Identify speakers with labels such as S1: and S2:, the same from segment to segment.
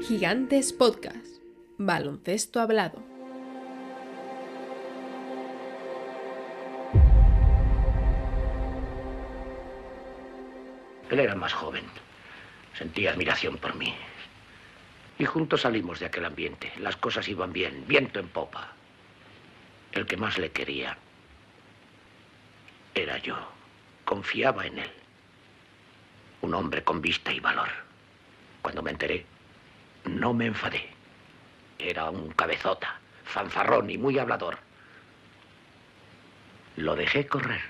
S1: Gigantes Podcast. Baloncesto hablado.
S2: Él era más joven. Sentía admiración por mí. Y juntos salimos de aquel ambiente. Las cosas iban bien, viento en popa. El que más le quería era yo. Confiaba en él. Un hombre con vista y valor. Cuando me enteré, no me enfadé. Era un cabezota, fanfarrón y muy hablador. Lo dejé correr.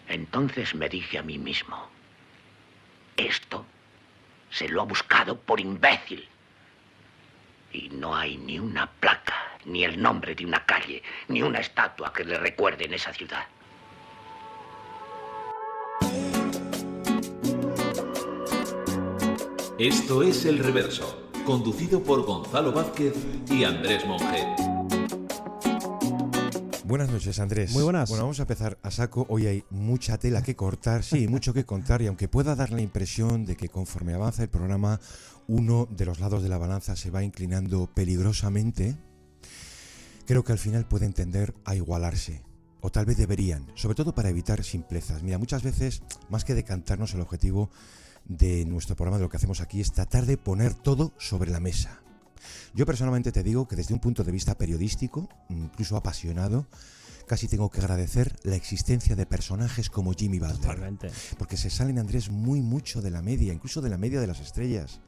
S2: Entonces me dije a mí mismo, esto se lo ha buscado por imbécil. Y no hay ni una placa, ni el nombre de una calle, ni una estatua que le recuerde en esa ciudad.
S3: Esto es El Reverso, conducido por Gonzalo Vázquez y Andrés Monge.
S4: Buenas noches, Andrés.
S5: Muy buenas.
S4: Bueno, vamos a empezar a saco. Hoy hay mucha tela que cortar, sí, mucho que contar, y aunque pueda dar la impresión de que conforme avanza el programa, uno de los lados de la balanza se va inclinando peligrosamente, creo que al final puede tender a igualarse. O tal vez deberían, sobre todo para evitar simplezas. Mira, muchas veces, más que decantarnos, el objetivo de nuestro programa, de lo que hacemos aquí, es tratar de poner todo sobre la mesa. Yo personalmente te digo que desde un punto de vista periodístico, incluso apasionado, casi tengo que agradecer la existencia de personajes como Jimmy Butler.
S5: Totalmente.
S4: Porque se salen, Andrés, mucho de la media, incluso de la media de las estrellas.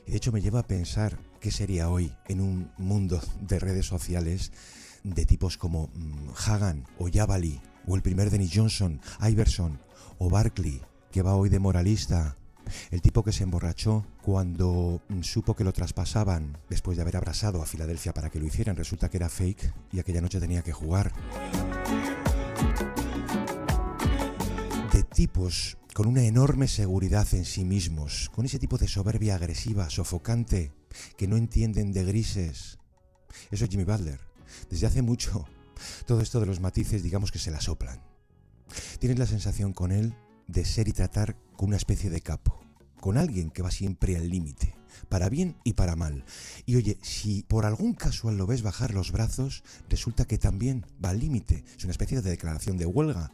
S4: Y de hecho me lleva a pensar qué sería hoy en un mundo de redes sociales de tipos como Hagan o Yabali, o el primer Dennis Johnson, Iverson o Barkley, que va hoy de moralista. El tipo que se emborrachó cuando supo que lo traspasaban después de haber abrasado a Filadelfia para que lo hicieran. Resulta que era fake y aquella noche tenía que jugar. De tipos con una enorme seguridad en sí mismos, con ese tipo de soberbia agresiva, sofocante, que no entienden de grises. Eso es Jimmy Butler. Desde hace mucho, todo esto de los matices, digamos que se la soplan. Tienes la sensación con él de ser y tratar con una especie de capo, con alguien que va siempre al límite, para bien y para mal. Y oye, si por algún casual lo ves bajar los brazos, resulta que también va al límite. Es una especie de declaración de huelga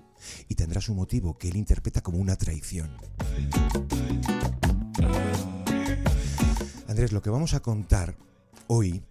S4: y tendrá su motivo que él interpreta como una traición. Andrés, lo que vamos a contar hoy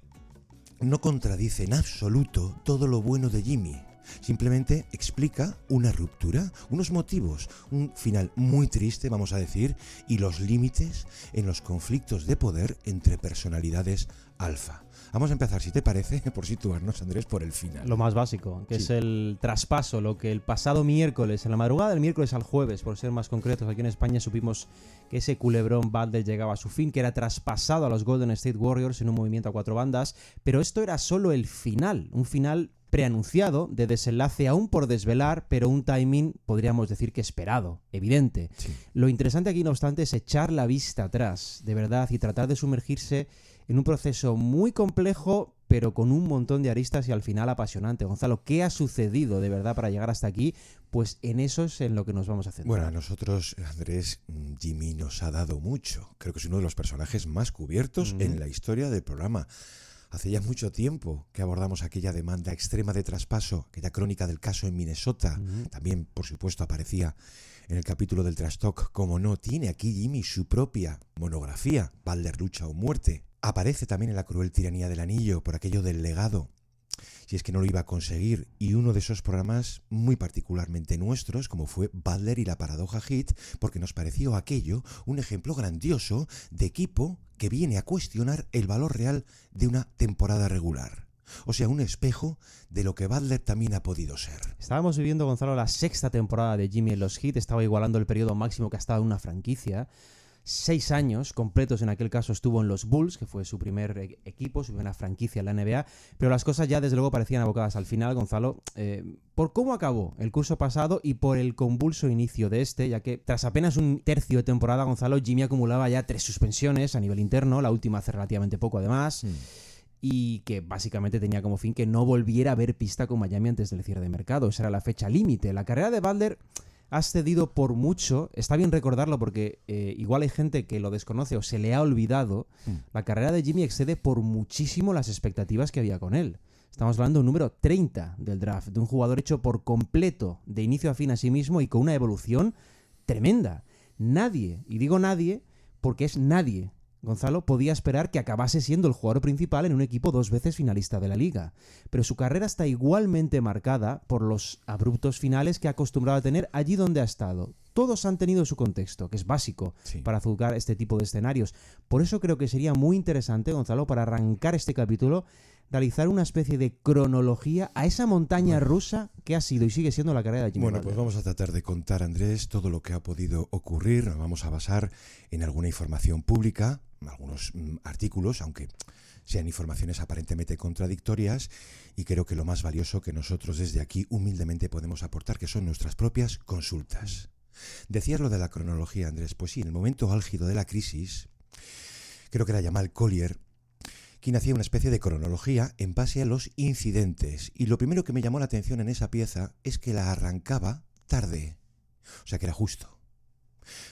S4: no contradice en absoluto todo lo bueno de Jimmy. Simplemente explica una ruptura, unos motivos, un final muy triste, vamos a decir, y los límites en los conflictos de poder entre personalidades alfa. Vamos a empezar, si te parece, por situarnos, Andrés, por el final.
S5: Lo más básico, que
S4: Sí.
S5: es el traspaso, lo que el pasado miércoles, en la madrugada del miércoles al jueves, por ser más concretos, aquí en España supimos que ese culebrón Butler llegaba a su fin, que era traspasado a los Golden State Warriors en un movimiento a 4 bandas, pero esto era solo el final, un final preanunciado, de desenlace aún por desvelar, pero un timing, podríamos decir que esperado, evidente.
S4: Sí.
S5: Lo interesante aquí, no obstante, es echar la vista atrás, de verdad, y tratar de sumergirse en un proceso muy complejo, pero con un montón de aristas y al final apasionante. Gonzalo, ¿qué ha sucedido de verdad para llegar hasta aquí? Pues en eso es en lo que nos vamos a centrar.
S4: Bueno, a nosotros, Andrés, Jimmy nos ha dado mucho. Creo que es uno de los personajes más cubiertos en la historia del programa. Hace ya mucho tiempo que abordamos aquella demanda extrema de traspaso, aquella crónica del caso en Minnesota. También, por supuesto, aparecía en el capítulo del Trash Talk. Como no, tiene aquí Jimmy su propia monografía, Butler, lucha o muerte. Aparece también en La cruel tiranía del anillo, por aquello del legado, si es que no lo iba a conseguir, y uno de esos programas muy particularmente nuestros, como fue Butler y la paradoja Hit, porque nos pareció aquello un ejemplo grandioso de equipo que viene a cuestionar el valor real de una temporada regular. O sea, un espejo de lo que Butler también ha podido ser.
S5: Estábamos viviendo, Gonzalo, la 6ª temporada de Jimmy en los Heat, estaba igualando el periodo máximo que ha estado en una franquicia. 6 años completos en aquel caso estuvo en los Bulls, que fue su primer equipo, su primera franquicia en la NBA, pero las cosas ya desde luego parecían abocadas al final, Gonzalo, por cómo acabó el curso pasado y por el convulso inicio de este, ya que tras apenas un tercio de temporada, Gonzalo, Jimmy acumulaba ya 3 suspensiones a nivel interno, la última hace relativamente poco además, y que básicamente tenía como fin que no volviera a ver pista con Miami antes del cierre de mercado. Esa era la fecha límite. La carrera de Butler has cedido por mucho. Está bien recordarlo porque igual hay gente que lo desconoce o se le ha olvidado. La carrera de Jimmy excede por muchísimo las expectativas que había con él. Estamos hablando de un número 30 del draft, de un jugador hecho por completo, de inicio a fin a sí mismo y con una evolución tremenda. Nadie, y digo nadie porque es nadie, Gonzalo, podía esperar que acabase siendo el jugador principal en un equipo 2 veces finalista de la liga. Pero su carrera está igualmente marcada por los abruptos finales que ha acostumbrado a tener allí donde ha estado. Todos han tenido su contexto, que es básico para juzgar este tipo de escenarios. Por eso creo que sería muy interesante, Gonzalo, para arrancar este capítulo, realizar una especie de cronología a esa montaña rusa que ha sido y sigue siendo la carrera de Jimmy Butler.
S4: Pues vamos a tratar de contar, Andrés, todo lo que ha podido ocurrir. Nos vamos a basar en alguna información pública, algunos artículos, aunque sean informaciones aparentemente contradictorias, y creo que lo más valioso que nosotros desde aquí humildemente podemos aportar, que son nuestras propias consultas. Decías lo de la cronología, Andrés. Pues sí, en el momento álgido de la crisis, creo que era Jamal Collier quien hacía una especie de cronología en base a los incidentes. Y lo primero que me llamó la atención en esa pieza es que la arrancaba tarde. O sea que era justo.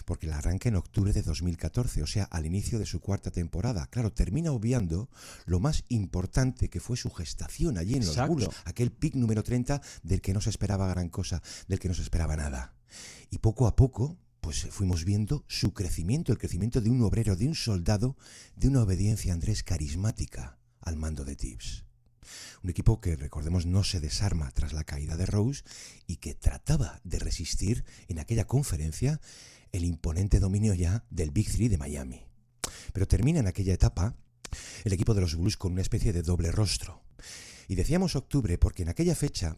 S4: Porque la arranca en octubre de 2014, o sea, al inicio de su 4ª temporada. Claro, termina obviando lo más importante que fue su gestación allí en los Bulls. Aquel pick número 30 del que no se esperaba gran cosa, del que no se esperaba nada. Y poco a poco, pues fuimos viendo su crecimiento, el crecimiento de un obrero, de un soldado, de una obediencia, Andrés, carismática al mando de Tibbs. Un equipo que, recordemos, no se desarma tras la caída de Rose y que trataba de resistir en aquella conferencia el imponente dominio ya del Big Three de Miami. Pero termina en aquella etapa el equipo de los Bulls con una especie de doble rostro. Y decíamos octubre porque en aquella fecha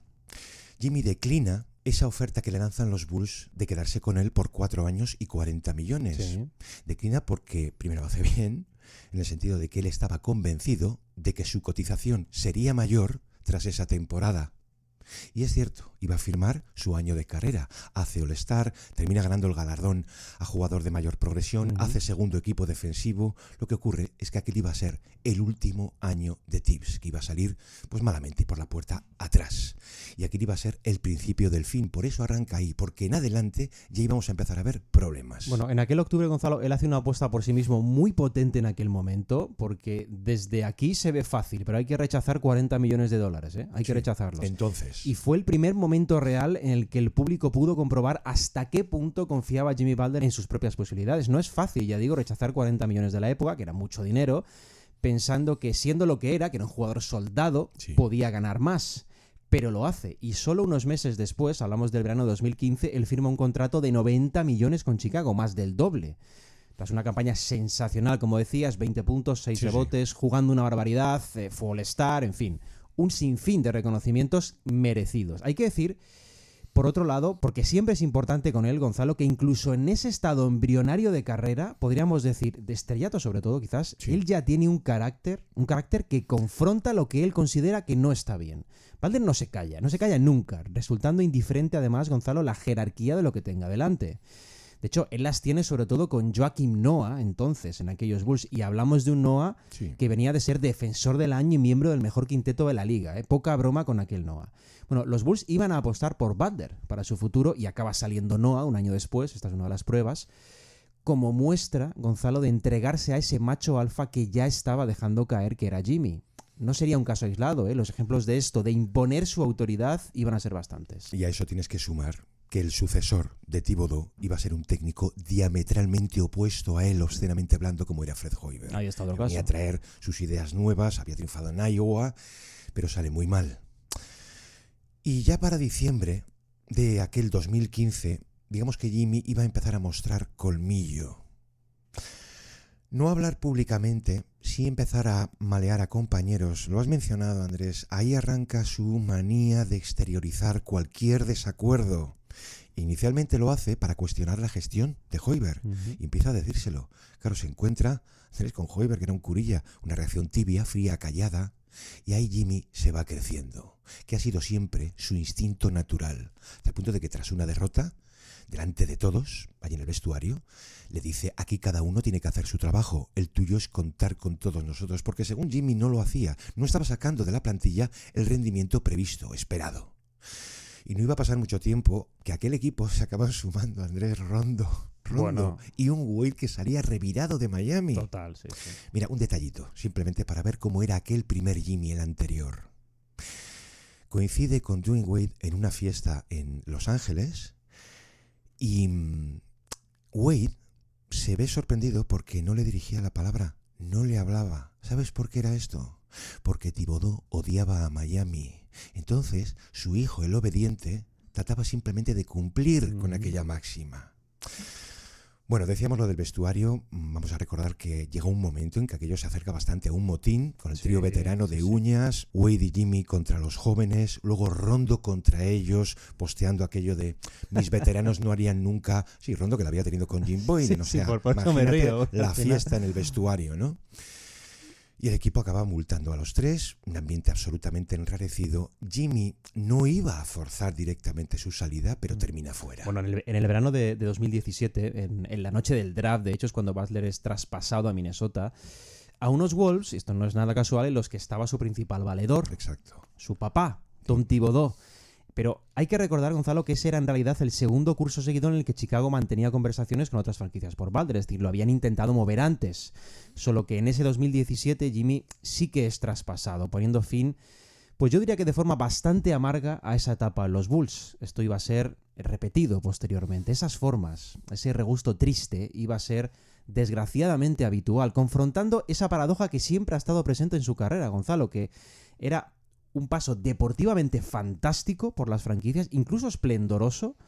S4: Jimmy declina esa oferta que le lanzan los Bulls de quedarse con él por 4 años y 40 millones. Sí. Declina porque, primero, lo hace bien, en el sentido de que él estaba convencido de que su cotización sería mayor tras esa temporada. Y es cierto, iba a firmar su año de carrera. Hace All-Star, termina ganando el galardón a jugador de mayor progresión, hace segundo equipo defensivo. Lo que ocurre es que aquel iba a ser el último año de Tibbs, que iba a salir pues malamente y por la puerta atrás. Y aquel iba a ser el principio del fin. Por eso arranca ahí, porque en adelante ya íbamos a empezar a ver problemas.
S5: Bueno, en aquel octubre, Gonzalo, él hace una apuesta por sí mismo muy potente en aquel momento, porque desde aquí se ve fácil, pero hay que rechazar $40 millones, ¿eh? Hay que rechazarlos.
S4: Entonces.
S5: Y fue el primer momento real en el que el público pudo comprobar hasta qué punto confiaba Jimmy Butler en sus propias posibilidades. No es fácil, ya digo, rechazar 40 millones de la época, que era mucho dinero, pensando que siendo lo que era un jugador soldado, podía ganar más. Pero lo hace, y solo unos meses después, hablamos del verano de 2015, él firma un contrato de 90 millones con Chicago, más del doble. Tras una campaña sensacional, como decías, 20 puntos, 6 rebotes, jugando una barbaridad, fue All-Star, en fin, un sinfín de reconocimientos merecidos. Hay que decir, por otro lado, porque siempre es importante con él, Gonzalo, que incluso en ese estado embrionario de carrera, podríamos decir, de estrellato sobre todo quizás, él ya tiene un carácter que confronta lo que él considera que no está bien. Butler no se calla nunca, resultando indiferente además, Gonzalo, la jerarquía de lo que tenga delante. De hecho, él las tiene sobre todo con Joakim Noah, entonces, en aquellos Bulls. Y hablamos de un Noah que venía de ser defensor del año y miembro del mejor quinteto de la liga. Poca broma con aquel Noah. Bueno, los Bulls iban a apostar por Butler para su futuro y acaba saliendo Noah un año después, esta es una de las pruebas, como muestra, Gonzalo, de entregarse a ese macho alfa que ya estaba dejando caer que era Jimmy. No sería un caso aislado, Los ejemplos de esto, de imponer su autoridad, iban a ser bastantes.
S4: Y a eso tienes que sumar que el sucesor de Thibodeau iba a ser un técnico diametralmente opuesto a él, obscenamente blando, como era Fred Hoiberg.
S5: Ahí está el caso.
S4: Venía a traer sus ideas nuevas, había triunfado en Iowa, pero sale muy mal. Y ya para diciembre de aquel 2015, digamos que Jimmy iba a empezar a mostrar colmillo. No hablar públicamente, sí empezar a malear a compañeros. Lo has mencionado, Andrés. Ahí arranca su manía de exteriorizar cualquier desacuerdo. Inicialmente lo hace para cuestionar la gestión de Hoiberg. Y empieza a decírselo. Claro, se encuentra con Hoiberg, que era un curilla, una reacción tibia, fría, callada. Y ahí Jimmy se va creciendo, que ha sido siempre su instinto natural. Hasta el punto de que tras una derrota, delante de todos, allí en el vestuario, le dice: aquí cada uno tiene que hacer su trabajo, el tuyo es contar con todos nosotros, porque según Jimmy no lo hacía, no estaba sacando de la plantilla el rendimiento previsto, esperado. Y no iba a pasar mucho tiempo que aquel equipo se acababa sumando a Andrés Rondo
S5: Bueno.
S4: y un Wade que salía revirado de Miami.
S5: Total, sí, sí.
S4: Mira, un detallito, simplemente para ver cómo era aquel primer Jimmy, el anterior. Coincide con Dwayne Wade en una fiesta en Los Ángeles y Wade se ve sorprendido porque no le dirigía la palabra, no le hablaba. ¿Sabes por qué era esto? Porque Thibodeau odiaba a Miami. Entonces, su hijo, el obediente, trataba simplemente de cumplir con aquella máxima. Bueno, decíamos lo del vestuario. Vamos a recordar que llegó un momento en que aquello se acerca bastante a un motín, con el trío veterano de uñas, Wade y Jimmy contra los jóvenes, luego Rondo contra ellos, posteando aquello de mis veteranos no harían nunca. Sí, Rondo que la había tenido con Jim Boyden, o sea,
S5: por eso me río.
S4: la fiesta en el vestuario, ¿no? Y el equipo acaba multando a los tres, un ambiente absolutamente enrarecido. Jimmy no iba a forzar directamente su salida, pero termina fuera.
S5: Bueno, en el verano de 2017, en la noche del draft, de hecho, es cuando Butler es traspasado a Minnesota, a unos Wolves, y esto no es nada casual, en los que estaba su principal valedor,
S4: Exacto.
S5: su papá, Tom Thibodeau. Pero hay que recordar, Gonzalo, que ese era en realidad el segundo curso seguido en el que Chicago mantenía conversaciones con otras franquicias por Butler. Es decir, lo habían intentado mover antes. Solo que en ese 2017 Jimmy sí que es traspasado, poniendo fin, pues yo diría que de forma bastante amarga a esa etapa en los Bulls. Esto iba a ser repetido posteriormente. Esas formas, ese regusto triste, iba a ser desgraciadamente habitual, confrontando esa paradoja que siempre ha estado presente en su carrera, Gonzalo, que era un paso deportivamente fantástico por las franquicias, incluso esplendoroso,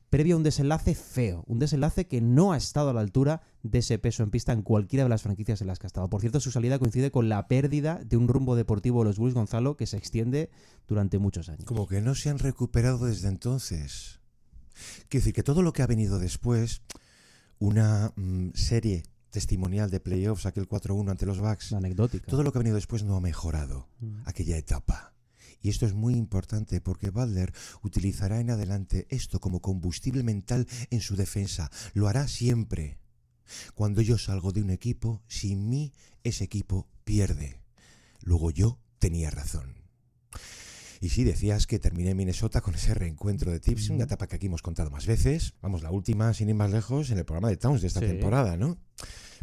S5: previo a un desenlace feo, un desenlace que no ha estado a la altura de ese peso en pista en cualquiera de las franquicias en las que ha estado. Por cierto, su salida coincide con la pérdida de un rumbo deportivo de los Bulls, Gonzalo, que se extiende durante muchos años.
S4: Como que no se han recuperado desde entonces. Quiero decir que todo lo que ha venido después, una serie testimonial de playoffs, aquel 4-1 ante los Bucks,
S5: Anecdótica.
S4: todo lo que ha venido después no ha mejorado aquella etapa. Y esto es muy importante porque Butler utilizará en adelante esto como combustible mental en su defensa. Lo hará siempre. Cuando yo salgo de un equipo, sin mí ese equipo pierde. Luego yo tenía razón. Y sí, decías que terminé en Minnesota con ese reencuentro de Tibbs, una etapa que aquí hemos contado más veces. Vamos, la última, sin ir más lejos, en el programa de Towns de esta temporada, ¿no?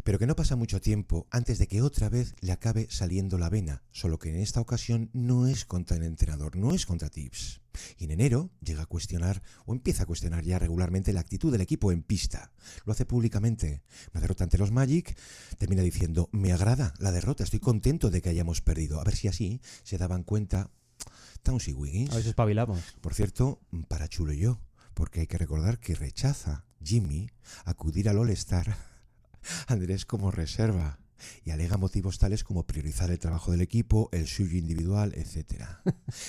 S4: Pero que no pasa mucho tiempo antes de que otra vez le acabe saliendo la vena, solo que en esta ocasión no es contra el entrenador, no es contra Tibbs. Y en enero llega a cuestionar, o empieza a cuestionar ya regularmente la actitud del equipo en pista. Lo hace públicamente. Una derrota ante los Magic, termina diciendo, me agrada la derrota, estoy contento de que hayamos perdido. A ver si así se daban cuenta Towns y Wiggins.
S5: A veces espabilamos.
S4: Por cierto, para chulo yo, porque hay que recordar que rechaza Jimmy acudir al All-Star Andrés como reserva y alega motivos tales como priorizar el trabajo del equipo, el suyo individual, etc.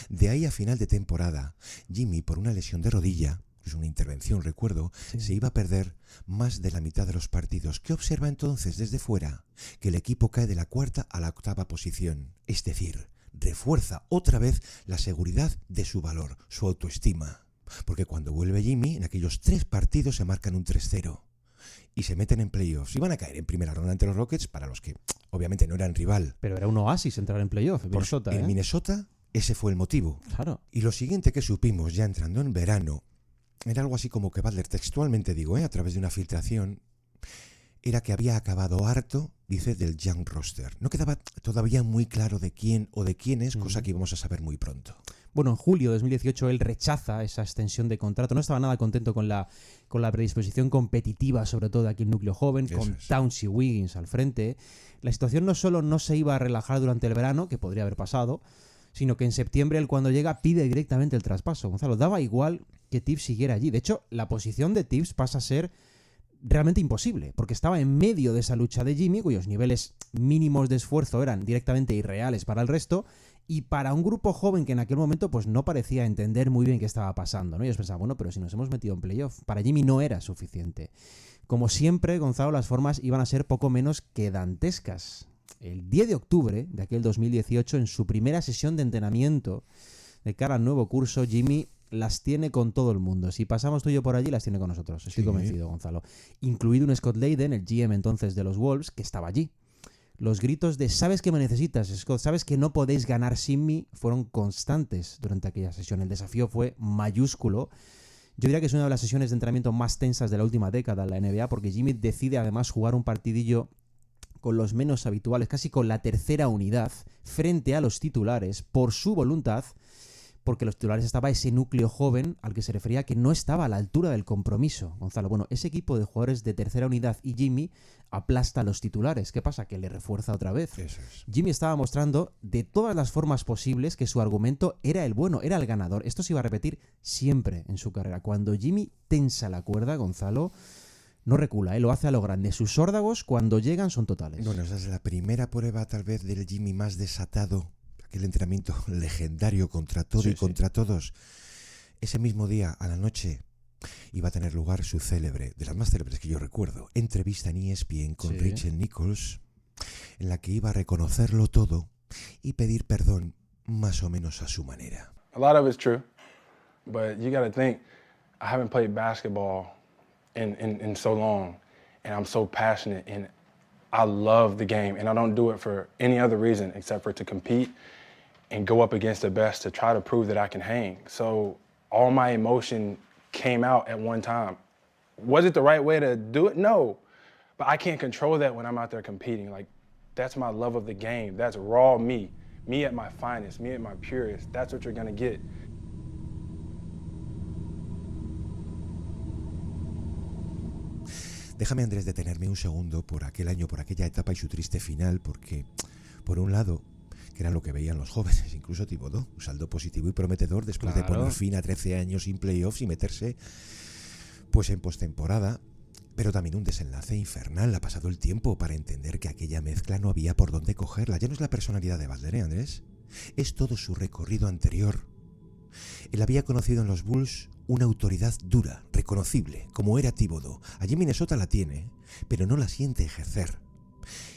S4: De ahí a final de temporada, Jimmy, por una lesión de rodilla, es una intervención, recuerdo, se iba a perder más de la mitad de los partidos. ¿Qué observa entonces desde fuera? Que el equipo cae de la 4ª a la 8ª posición. Es decir, refuerza otra vez la seguridad de su valor, su autoestima. Porque cuando vuelve Jimmy, en aquellos 3 partidos se marcan un 3-0. Y se meten en playoffs. Y van a caer en primera ronda ante los Rockets, para los que obviamente no eran rival.
S5: Pero era un oasis entrar en playoff en Minnesota.
S4: En Minnesota ese fue el motivo.
S5: Claro.
S4: Y lo siguiente que supimos ya entrando en verano, era algo así como que Butler, textualmente digo, a través de una filtración, era que había acabado harto, dice, del young roster. No quedaba todavía muy claro de quién o de quién es, cosa que íbamos a saber muy pronto.
S5: Bueno, en julio de 2018 él rechaza esa extensión de contrato. No estaba nada contento con la predisposición competitiva, sobre todo de aquí el núcleo joven, con Towns y Wiggins al frente. La situación no solo no se iba a relajar durante el verano, que podría haber pasado, sino que en septiembre él, cuando llega, pide directamente el traspaso. Gonzalo, daba igual que Tibbs siguiera allí. De hecho, la posición de Tibbs pasa a ser realmente imposible, porque estaba en medio de esa lucha de Jimmy, cuyos niveles mínimos de esfuerzo eran directamente irreales para el resto, y para un grupo joven que en aquel momento pues no parecía entender muy bien qué estaba pasando, ¿no? Y ellos pensaban, bueno, pero si nos hemos metido en playoff, para Jimmy no era suficiente. Como siempre, Gonzalo, las formas iban a ser poco menos que dantescas. El 10 de octubre de aquel 2018, en su primera sesión de entrenamiento de cara al nuevo curso, Jimmy las tiene con todo el mundo. Si pasamos tú y yo por allí, las tiene con nosotros. Estoy convencido, Gonzalo. Incluido un Scott Layden, el GM entonces de los Wolves, que estaba allí. Los gritos de "sabes que me necesitas, Scott, sabes que no podéis ganar sin mí" fueron constantes durante aquella sesión. El desafío fue mayúsculo. Yo diría que es una de las sesiones de entrenamiento más tensas de la última década en la NBA, porque Jimmy decide además jugar un partidillo con los menos habituales, casi con la tercera unidad, frente a los titulares, por su voluntad, porque los titulares estaba ese núcleo joven al que se refería que no estaba a la altura del compromiso, Gonzalo. Bueno, ese equipo de jugadores de tercera unidad y Jimmy aplasta a los titulares. ¿Qué pasa? Que le refuerza otra vez.
S4: Eso es.
S5: Jimmy estaba mostrando de todas las formas posibles que su argumento era el bueno, era el ganador. Esto se iba a repetir siempre en su carrera. Cuando Jimmy tensa la cuerda, Gonzalo, no recula, lo hace a lo grande. Sus órdagos, cuando llegan, son totales.
S4: Bueno, esa es la primera prueba tal vez del Jimmy más desatado, aquel entrenamiento legendario contra todo y contra todos. Ese mismo día, a la noche, iba a tener lugar su célebre, de las más célebres que yo recuerdo, entrevista en ESPN con Rachel Nichols, en la que iba a reconocerlo todo y pedir perdón más o menos a su manera.
S6: A lot of it's true, but you got to think, I haven't played basketball in so long, and I'm so passionate, and I love the game, and I don't do it for any other reason except for to compete and go up against the best to try to prove that I can hang. So all my emotion came out at one time. Was it the right way to do it? No, but I can't control that when I'm out there competing. Like, that's my love of the game. That's raw me at my finest, me at my purest. That's what you're gonna get.
S4: Déjame, Andrés, detenerme un segundo por aquel año, por aquella etapa y su triste final, porque, por un lado, que era lo que veían los jóvenes, incluso Thibodeau, un saldo positivo y prometedor después de poner fin a 13 años sin playoffs y meterse pues en postemporada, pero también un desenlace infernal. Ha pasado el tiempo para entender que aquella mezcla no había por dónde cogerla. Ya no es la personalidad de Butler, Andrés, es todo su recorrido anterior. Él había conocido en los Bulls una autoridad dura, reconocible, como era Thibodeau. Allí Minnesota la tiene, pero no la siente ejercer.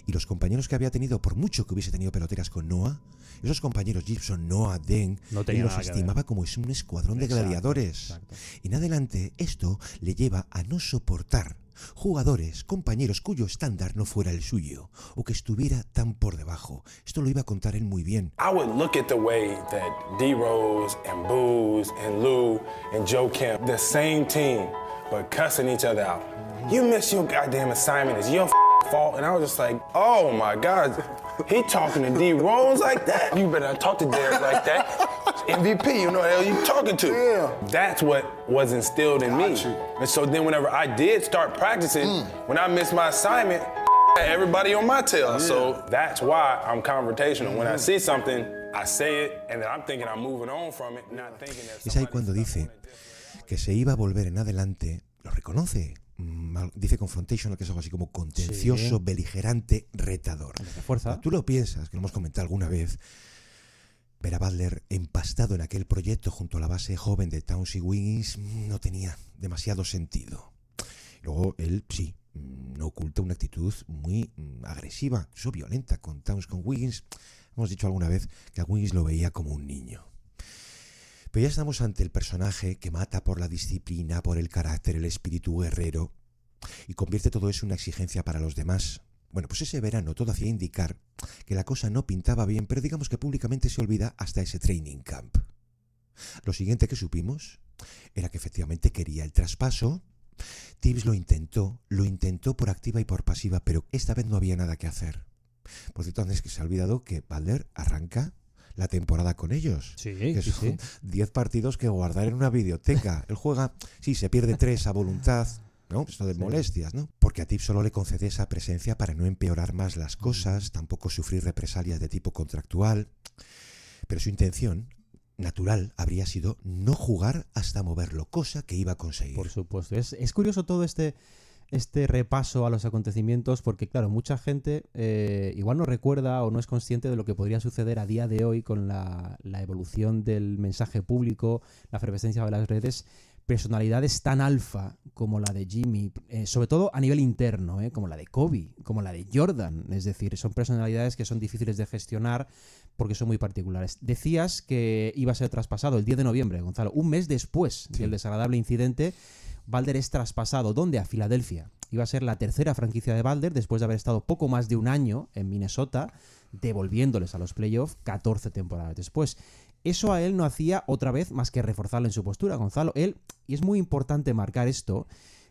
S4: Y los compañeros que había tenido, por mucho que hubiese tenido peloteras con Noah, esos compañeros Gibson, Noah, Deng, él los estimaba como es un escuadrón de gladiadores. Exacto. En adelante, esto le lleva a no soportar jugadores, compañeros cuyo estándar no fuera el suyo, o que estuviera tan por debajo. Esto lo iba a contar él muy bien.
S6: I would look at the way that D. Rose and Booz and Lou and Joe Kemp, the same team, but cussing each other out. You missed your goddamn assignment. It's your fault. And I was just like, oh my God, he talking to D. Rose like that? You better not talk to Derek like that. MVP, you know the hell you talking to. Yeah. That's what was instilled in me. And so then whenever I did start practicing, when I missed my assignment, everybody on my tail. Yeah. So that's why I'm confrontational. When I see something, I say it, and then I'm thinking I'm moving on from it, not thinking that.
S4: Es ahí cuando dice que se iba a volver en adelante, lo reconoce. Dice confrontational, que es algo así como contencioso, beligerante, retador.
S5: Fuerza.
S4: Tú lo piensas, que lo hemos comentado alguna vez, ver a Butler empastado en aquel proyecto junto a la base joven de Towns y Wiggins no tenía demasiado sentido. Luego él sí, no oculta una actitud muy agresiva, incluso violenta con Towns, con Wiggins. Hemos dicho alguna vez que a Wiggins lo veía como un niño. Pero ya estamos ante el personaje que mata por la disciplina, por el carácter, el espíritu guerrero, y convierte todo eso en una exigencia para los demás. Bueno, pues ese verano todo hacía indicar que la cosa no pintaba bien, pero digamos que públicamente se olvida hasta ese training camp. Lo siguiente que supimos era que efectivamente quería el traspaso. Tibbs lo intentó por activa y por pasiva, pero esta vez no había nada que hacer. Por cierto, Andrés, que se ha olvidado que Butler arranca la temporada con ellos. Que son 10 partidos que guardar en una videoteca. Él juega, se pierde 3 a voluntad, ¿no? Esto de molestias, ¿no? Porque a Tibbs solo le concede esa presencia para no empeorar más las cosas, tampoco sufrir represalias de tipo contractual. Pero su intención natural habría sido no jugar hasta moverlo, cosa que iba a conseguir.
S5: Por supuesto. Es curioso todo este repaso a los acontecimientos, porque claro, mucha gente igual no recuerda o no es consciente de lo que podría suceder a día de hoy con la evolución del mensaje público, la efervescencia de las redes. Personalidades tan alfa como la de Jimmy, sobre todo a nivel interno, como la de Kobe, como la de Jordan, es decir, son personalidades que son difíciles de gestionar porque son muy particulares. Decías que iba a ser traspasado el 10 de noviembre, Gonzalo, un mes después del desagradable incidente. Butler es traspasado. ¿Dónde? A Filadelfia. iba a ser la tercera franquicia de Balder después de haber estado poco más de un año en Minnesota, devolviéndoles a los playoffs 14 temporadas después. Eso a él no hacía otra vez más que reforzarlo en su postura, Gonzalo. Él, y es muy importante marcar esto,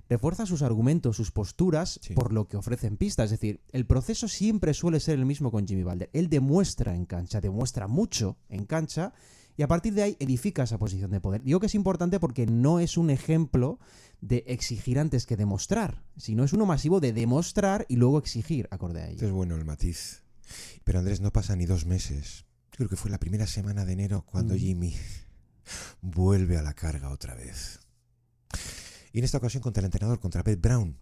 S5: refuerza sus argumentos, sus posturas por lo que ofrece en pista. Es decir, el proceso siempre suele ser el mismo con Jimmy Balder. Él demuestra en cancha, demuestra mucho en cancha y a partir de ahí edifica esa posición de poder. Digo que es importante porque no es un ejemplo de exigir antes que demostrar, sino es uno masivo de demostrar y luego exigir acorde a ello.
S4: Esto es bueno el matiz. Pero Andrés, no pasa ni 2 meses. Yo creo que fue la primera semana de enero cuando Jimmy vuelve a la carga otra vez. Y en esta ocasión contra el entrenador, contra Brett Brown,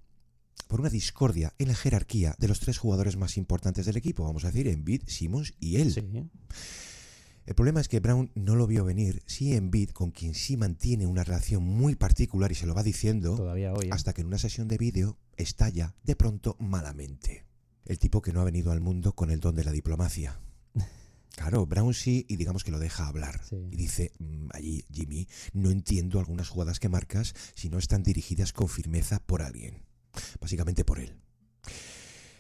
S4: por una discordia en la jerarquía de los 3 jugadores más importantes del equipo, vamos a decir, Embiid, Simmons y él.
S5: Sí.
S4: El problema es que Brown no lo vio venir. Sí, Embiid, con quien sí mantiene una relación muy particular y se lo va diciendo,
S5: todavía hoy,
S4: hasta que en una sesión de vídeo estalla de pronto malamente. El tipo que no ha venido al mundo con el don de la diplomacia. Claro, Brown sí, y digamos que lo deja hablar.
S5: Sí.
S4: Y dice, allí, Jimmy, no entiendo algunas jugadas que marcas si no están dirigidas con firmeza por alguien. Básicamente por él.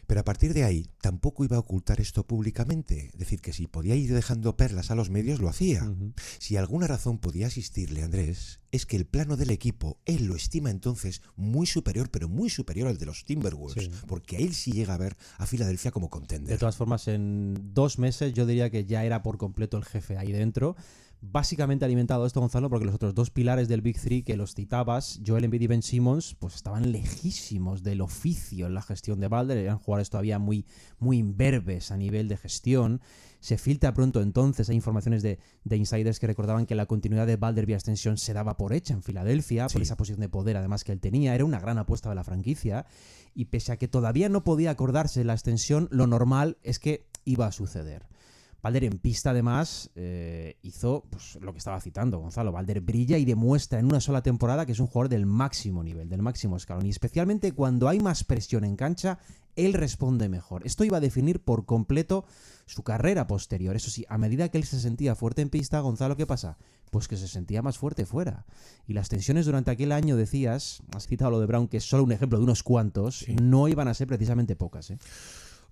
S4: Pero a partir de ahí, tampoco iba a ocultar esto públicamente. Es decir, que si podía ir dejando perlas a los medios, lo hacía. Si alguna razón podía asistirle, Andrés, es que el plano del equipo, él lo estima entonces muy superior, pero muy superior al de los Timberwolves. Sí. Porque él sí llega a ver a Filadelfia como contender.
S5: De todas formas, en 2 meses yo diría que ya era por completo el jefe ahí dentro. Básicamente alimentado esto, Gonzalo, porque los otros 2 pilares del Big Three que los citabas, Joel Embiid y Ben Simmons, pues estaban lejísimos del oficio en la gestión de Balder. Eran jugadores todavía muy imberbes a nivel de gestión. Se filtra pronto entonces, hay informaciones de insiders que recordaban que la continuidad de Balder vía extensión se daba por hecha en Filadelfia, por esa posición de poder además que él tenía. Era una gran apuesta de la franquicia. Y pese a que todavía no podía acordarse de la extensión, lo normal es que iba a suceder. Balder en pista además hizo pues, lo que estaba citando Gonzalo. Balder brilla y demuestra en una sola temporada que es un jugador del máximo nivel, del máximo escalón. Y especialmente cuando hay más presión en cancha, él responde mejor. Esto iba a definir por completo su carrera posterior. Eso sí, a medida que él se sentía fuerte en pista, Gonzalo, ¿qué pasa? Pues que se sentía más fuerte fuera. Y las tensiones durante aquel año, decías, has citado lo de Brown, que es solo un ejemplo de unos cuantos, no iban a ser precisamente pocas, ¿eh?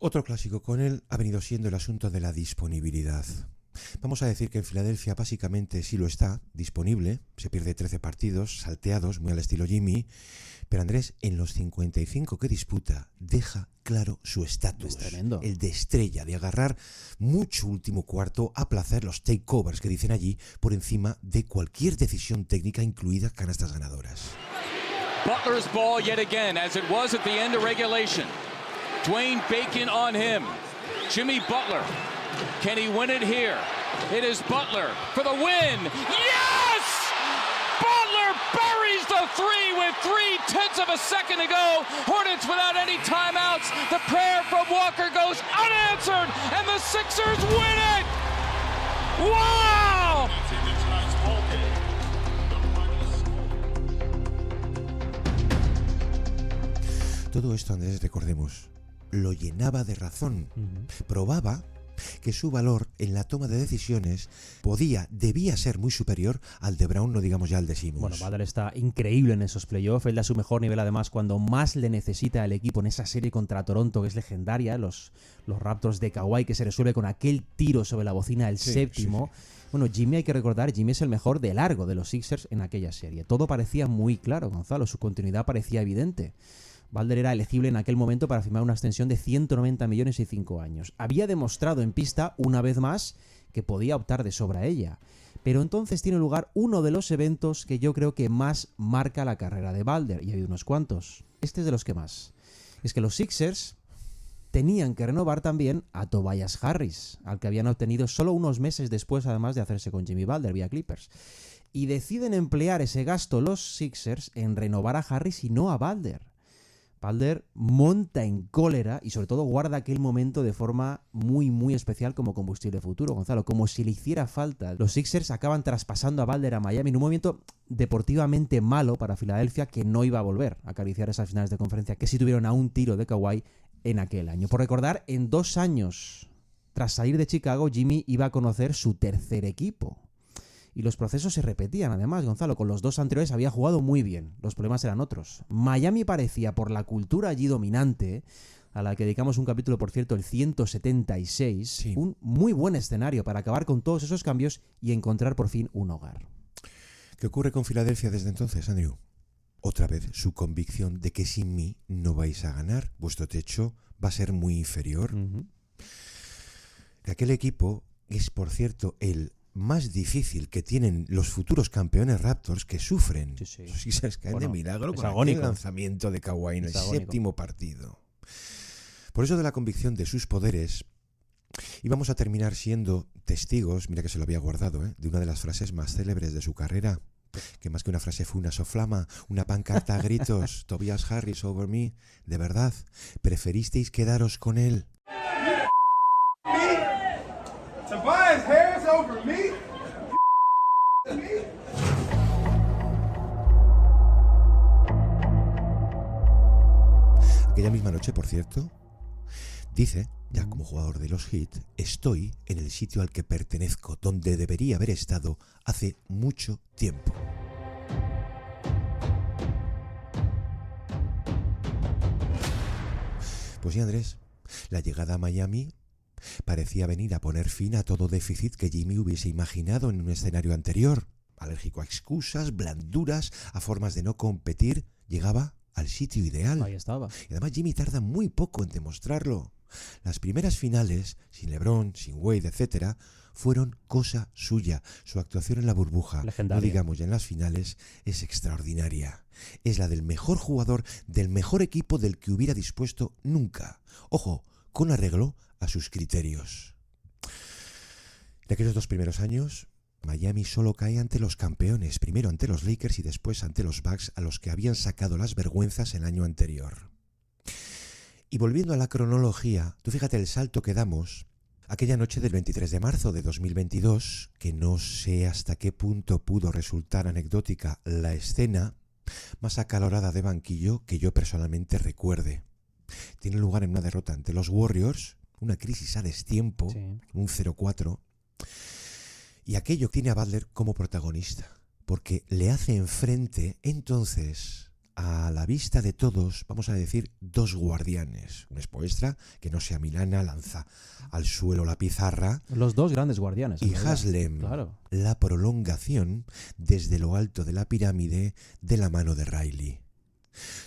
S4: Otro clásico con él ha venido siendo el asunto de la disponibilidad. Vamos a decir que en Filadelfia básicamente sí lo está, disponible, se pierde 13 partidos, salteados, muy al estilo Jimmy, pero Andrés, en los 55 que disputa, deja claro su estatus, el de estrella, de agarrar mucho último cuarto a placer, los takeovers que dicen allí, por encima de cualquier decisión técnica, incluidas canastas ganadoras.
S7: Butler's ball yet again, as it was at the end of regulation. Dwayne Bacon on him. Jimmy Butler. Can he win it here? It is Butler for the win. Yes! Butler buries the 3 with 0.3 of a second to go. Hornets without any timeouts. The prayer from Walker goes unanswered, and the Sixers win it! Wow!
S4: Todo esto, Andrés, recordemos, lo llenaba de razón. Probaba que su valor en la toma de decisiones debía ser muy superior al de Brown, no digamos ya al de Simmons.
S5: Bueno, Butler está increíble en esos playoffs. Él da su mejor nivel además cuando más le necesita el equipo en esa serie contra Toronto, que es legendaria, los Raptors de Kawhi, que se resuelve con aquel tiro sobre la bocina del séptimo. Sí. Bueno, Jimmy, hay que recordar, Jimmy es el mejor de largo de los Sixers en aquella serie. Todo parecía muy claro, Gonzalo, su continuidad parecía evidente. Balder era elegible en aquel momento para firmar una extensión de 190 millones y 5 años. Había demostrado en pista, una vez más, que podía optar de sobra a ella. Pero entonces tiene lugar uno de los eventos que yo creo que más marca la carrera de Balder, y hay unos cuantos. Este es de los que más. Es que los Sixers tenían que renovar también a Tobias Harris, al que habían obtenido solo unos meses después, además de hacerse con Jimmy Balder vía Clippers. Y deciden emplear ese gasto los Sixers en renovar a Harris y no a Balder. Balder monta en cólera y sobre todo guarda aquel momento de forma muy especial como combustible futuro, Gonzalo, como si le hiciera falta. Los Sixers acaban traspasando a Balder a Miami en un movimiento deportivamente malo para Filadelfia, que no iba a volver a acariciar esas finales de conferencia que sí tuvieron a un tiro de Kawhi en aquel año. Por recordar, en 2 años tras salir de Chicago, Jimmy iba a conocer su tercer equipo. Y los procesos se repetían, además, Gonzalo. Con los dos anteriores había jugado muy bien. Los problemas eran otros. Miami parecía, por la cultura allí dominante, a la que dedicamos un capítulo, por cierto, el 176,
S4: Sí.
S5: un muy buen escenario para acabar con todos esos cambios y encontrar por fin un hogar.
S4: ¿Qué ocurre con Filadelfia desde entonces, Andrew? Otra vez su convicción de que sin mí no vais a ganar. Vuestro techo va a ser muy inferior. Aquel equipo es, por cierto, el más difícil que tienen los futuros campeones Raptors, que sufren.
S5: Sí.
S4: Los Sixers caen de
S5: Bueno,
S4: milagro
S5: es
S4: con
S5: agónico.
S4: aquel lanzamiento de Kawhi en
S5: Es
S4: el
S5: agónico.
S4: séptimo partido. Por eso de la convicción de sus poderes, íbamos a terminar siendo testigos, mira que se lo había guardado, de una de las frases más célebres de su carrera, que más que una frase fue una soflama, una pancarta a gritos, Tobias Harris over me. De verdad, preferisteis quedaros con él.
S6: Tobias Harris over me?
S4: Aquella misma noche, por cierto, dice, ya como jugador de los Heat, estoy en el sitio al que pertenezco, donde debería haber estado hace mucho tiempo. Pues sí, Andrés, la llegada a Miami parecía venir a poner fin a todo déficit que Jimmy hubiese imaginado en un escenario anterior. Alérgico a excusas, blanduras, a formas de no competir, llegaba al sitio ideal.
S5: Ahí estaba.
S4: Y además Jimmy tarda muy poco en demostrarlo. Las primeras finales, sin LeBron, sin Wade, etc., fueron cosa suya. Su actuación en la burbuja,
S5: Legendaria.
S4: no digamos ya en las finales, es extraordinaria. Es la del mejor jugador, del mejor equipo del que hubiera dispuesto nunca. Ojo, con arreglo a sus criterios. En aquellos 2 primeros años, Miami solo cae ante los campeones, primero ante los Lakers y después ante los Bucks, a los que habían sacado las vergüenzas el año anterior. Y volviendo a la cronología, tú fíjate el salto que damos aquella noche del 23 de marzo de 2022, que no sé hasta qué punto pudo resultar anecdótica la escena más acalorada de banquillo que yo personalmente recuerde. Tiene lugar en una derrota ante los Warriors, una crisis a destiempo,
S5: Sí.
S4: un 0-4, y aquello tiene a Butler como protagonista, porque le hace enfrente entonces a la vista de todos, vamos a decir, 2 guardianes. Un Spoelstra que no sea Milana, lanza al suelo la pizarra,
S5: Los dos grandes guardianes. en
S4: y
S5: realidad.
S4: Haslem,
S5: Claro.
S4: la prolongación desde lo alto de la pirámide de la mano de Riley.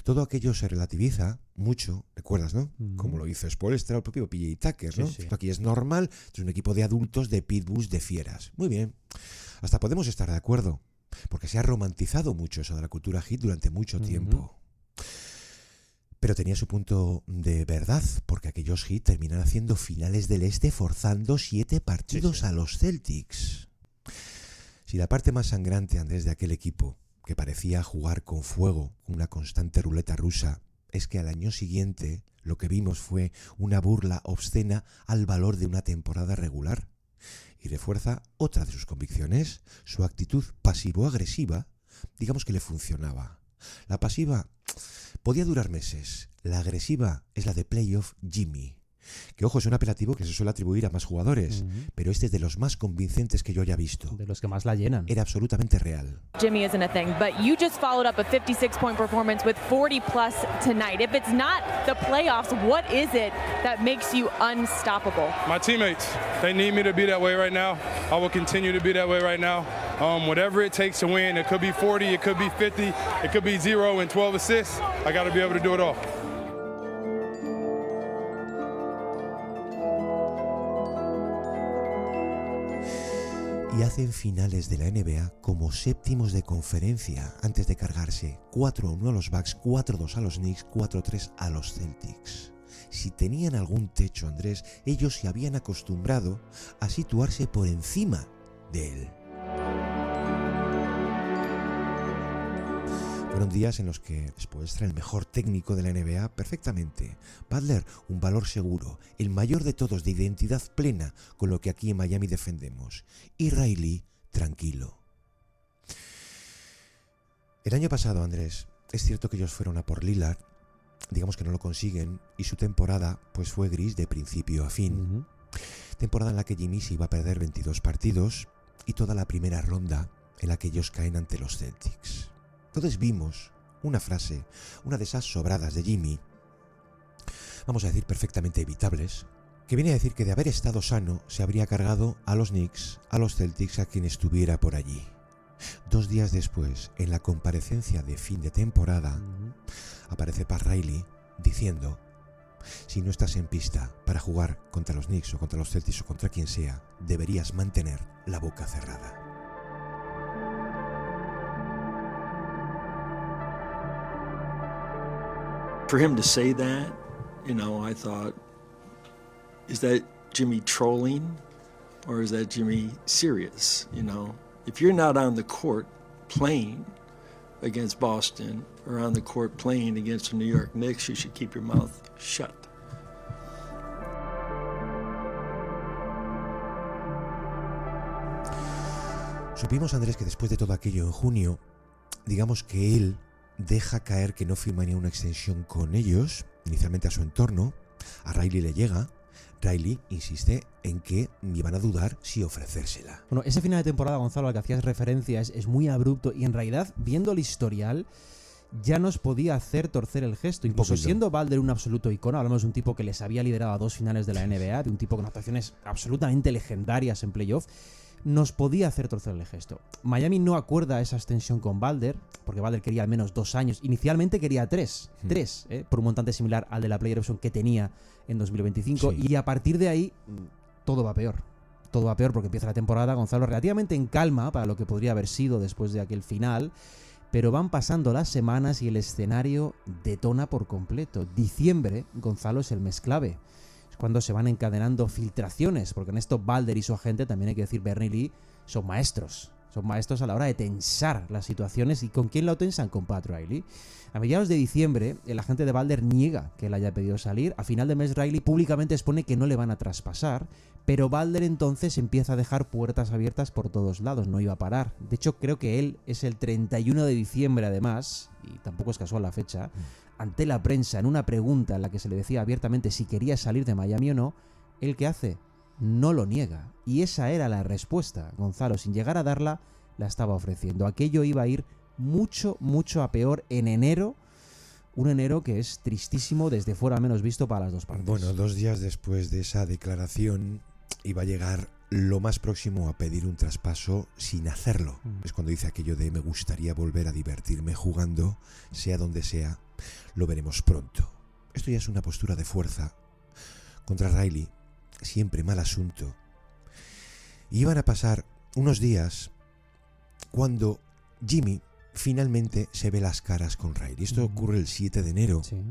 S4: Todo aquello se relativiza mucho, ¿recuerdas, no?
S5: Ujú.
S4: Como lo hizo Spoelstra, el propio PJ Tucker, ¿no?
S5: Sí, sí.
S4: Esto aquí es normal, es un equipo de adultos, de pitbulls, de fieras. Muy bien, hasta podemos estar de acuerdo, porque se ha romantizado mucho eso de la cultura hit durante mucho tiempo. Pero tenía su punto de verdad, porque aquellos hit terminan haciendo finales del este forzando 7 partidos a los Celtics. Si la parte más sangrante, Andrés, de aquel equipo, que parecía jugar con fuego, una constante ruleta rusa, es que al año siguiente lo que vimos fue una burla obscena al valor de una temporada regular. Y refuerza otra de sus convicciones, su actitud pasivo-agresiva, digamos que le funcionaba. La pasiva podía durar meses, la agresiva es la de Playoff Jimmy. Que ojo, es un apelativo que se suele atribuir a más jugadores, pero este es de los más convincentes que yo haya visto.
S5: De los que más la llenan.
S4: Era absolutamente real.
S8: Jimmy isn't a thing, but you just followed up a 56-point performance with 40-plus tonight. If it's not the playoffs, what is it that makes you unstoppable?
S6: My teammates, they need me to be that way right now. I will continue to be that way right now. Whatever it takes to win, it could be 40, it could be 50, it could be 0 and 12 assists. I got to be able to do it all.
S4: Y hacen finales de la NBA como séptimos de conferencia antes de cargarse 4-1 a los Bucks, 4-2 a los Knicks, 4-3 a los Celtics. Si tenían algún techo, Andrés, ellos se habían acostumbrado a situarse por encima de él. Fueron días en los que Spoelstra, el mejor técnico de la NBA, perfectamente. Butler, un valor seguro, el mayor de todos, de identidad plena, con lo que aquí en Miami defendemos. Y Riley, tranquilo. El año pasado, Andrés, es cierto que ellos fueron a por Lillard, digamos que no lo consiguen, y su temporada pues fue gris de principio a fin. Temporada en la que Jimmy se iba a perder 22 partidos, y toda la primera ronda en la que ellos caen ante los Celtics. Entonces vimos una frase, una de esas sobradas de Jimmy, vamos a decir perfectamente evitables, que viene a decir que de haber estado sano se habría cargado a los Knicks, a los Celtics, a quien estuviera por allí. 2 días después, en la comparecencia de fin de temporada, aparece Pat Riley diciendo: si no estás en pista para jugar contra los Knicks o contra los Celtics o contra quien sea, deberías mantener la boca cerrada.
S9: For him to say that, I thought, is that Jimmy trolling or is that Jimmy serious? If you're not on the court playing against Boston or on the court playing against the New York Knicks, you should keep your mouth shut.
S4: Supimos, Andrés, que después de todo aquello en junio, digamos que él deja caer que no firmaría una extensión con ellos, inicialmente a su entorno. A Riley le llega. Riley insiste en que iban a dudar si ofrecérsela.
S5: Bueno, ese final de temporada, Gonzalo, al que hacías referencia, es muy abrupto y en realidad, viendo el historial, ya nos podía hacer torcer el gesto. Incluso siendo Balder un absoluto icono, hablamos de un tipo que les había liderado a 2 finales de la NBA, de un tipo con actuaciones absolutamente legendarias en playoff, nos podía hacer torcer el gesto. Miami no acuerda esa extensión con Balder, porque Balder quería al menos 2 años. Inicialmente quería 3, por un montante similar al de la player option que tenía en 2025. Sí. Y a partir de ahí, todo va peor. Todo va peor porque empieza la temporada, Gonzalo, relativamente en calma para lo que podría haber sido después de aquel final. Pero van pasando las semanas y el escenario detona por completo. Diciembre, Gonzalo, es el mes clave. Es cuando se van encadenando filtraciones, porque en esto Balder y su agente, también hay que decir Bernie Lee, son maestros. Son maestros a la hora de tensar las situaciones. ¿Y con quién lo tensan? Con Pat Riley. A mediados de diciembre, el agente de Balder niega que él haya pedido salir. A final de mes, Riley públicamente expone que no le van a traspasar, pero Balder entonces empieza a dejar puertas abiertas por todos lados. No iba a parar. De hecho, creo que él es el 31 de diciembre, además, y tampoco es casual la fecha, ante la prensa, en una pregunta en la que se le decía abiertamente si quería salir de Miami o no, ¿él qué hace? No lo niega. Y esa era la respuesta. Gonzalo, sin llegar a darla, la estaba ofreciendo. Aquello iba a ir mucho, mucho a peor en enero. Un enero que es tristísimo desde fuera menos visto para las dos partes.
S4: Bueno, 2 días después de esa declaración iba a llegar lo más próximo a pedir un traspaso sin hacerlo. Es cuando dice aquello de: me gustaría volver a divertirme jugando, sea donde sea, lo veremos pronto. Esto ya es una postura de fuerza contra Riley, siempre mal asunto. Y iban a pasar unos días cuando Jimmy finalmente se ve las caras con Riley. Esto ocurre el 7 de enero. Sí.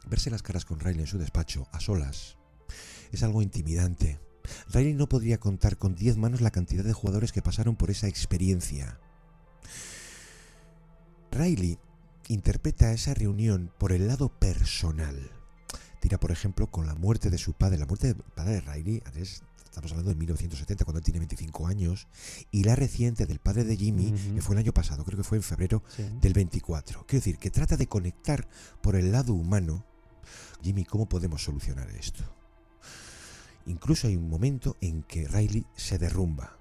S4: Verse las caras con Riley en su despacho, a solas, es algo intimidante. Riley no podría contar con 10 manos la cantidad de jugadores que pasaron por esa experiencia. Riley interpreta esa reunión por el lado personal. Tira, por ejemplo, con la muerte de su padre. La muerte del padre de Riley, estamos hablando de 1970, cuando él tiene 25 años, y la reciente del padre de Jimmy, que fue el año pasado, creo que fue en febrero del 24. Quiero decir, que trata de conectar por el lado humano. Jimmy, ¿cómo podemos solucionar esto? Incluso hay un momento en que Riley se derrumba.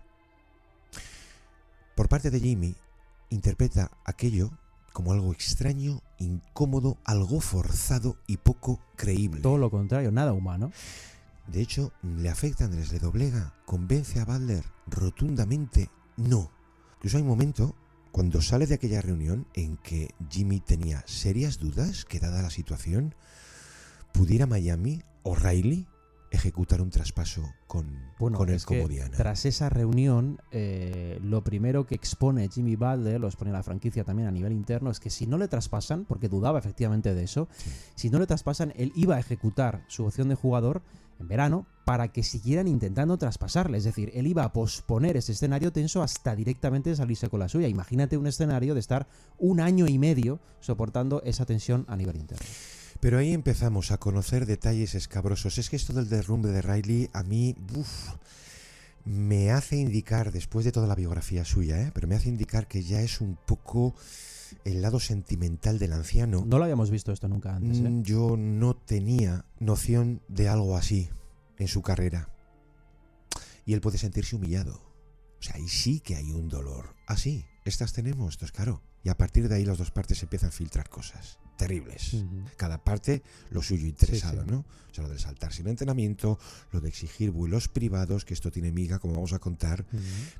S4: Por parte de Jimmy, interpreta aquello como algo extraño, incómodo, algo forzado y poco creíble.
S5: Todo lo contrario, nada humano.
S4: De hecho, le afecta, Andrés, le doblega, convence a Balder rotundamente no. Incluso hay un momento, cuando sale de aquella reunión, en que Jimmy tenía serias dudas que, dada la situación, pudiera Miami o Riley ejecutar un traspaso con él como Diana.
S5: Tras esa reunión, lo primero que expone Jimmy Balder, lo expone la franquicia también a nivel interno, es que si no le traspasan, porque dudaba efectivamente de eso, si no le traspasan, él iba a ejecutar su opción de jugador en verano para que siguieran intentando traspasarle. Es decir, él iba a posponer ese escenario tenso hasta directamente salirse con la suya. Imagínate un escenario de estar 1 año y medio soportando esa tensión a nivel interno.
S4: Pero ahí empezamos a conocer detalles escabrosos. Es que esto del derrumbe de Riley a mí me hace indicar, después de toda la biografía suya, pero me hace indicar que ya es un poco el lado sentimental del anciano.
S5: No lo habíamos visto esto nunca antes.
S4: Yo no tenía noción de algo así en su carrera. Y él puede sentirse humillado. O sea, ahí sí que hay un dolor. Ah, sí, estas tenemos, esto es caro. Y a partir de ahí las dos partes empiezan a filtrar cosas terribles. Cada parte lo suyo interesado, ¿no? O sea, lo de saltar sin entrenamiento, lo de exigir vuelos privados, que esto tiene miga, como vamos a contar.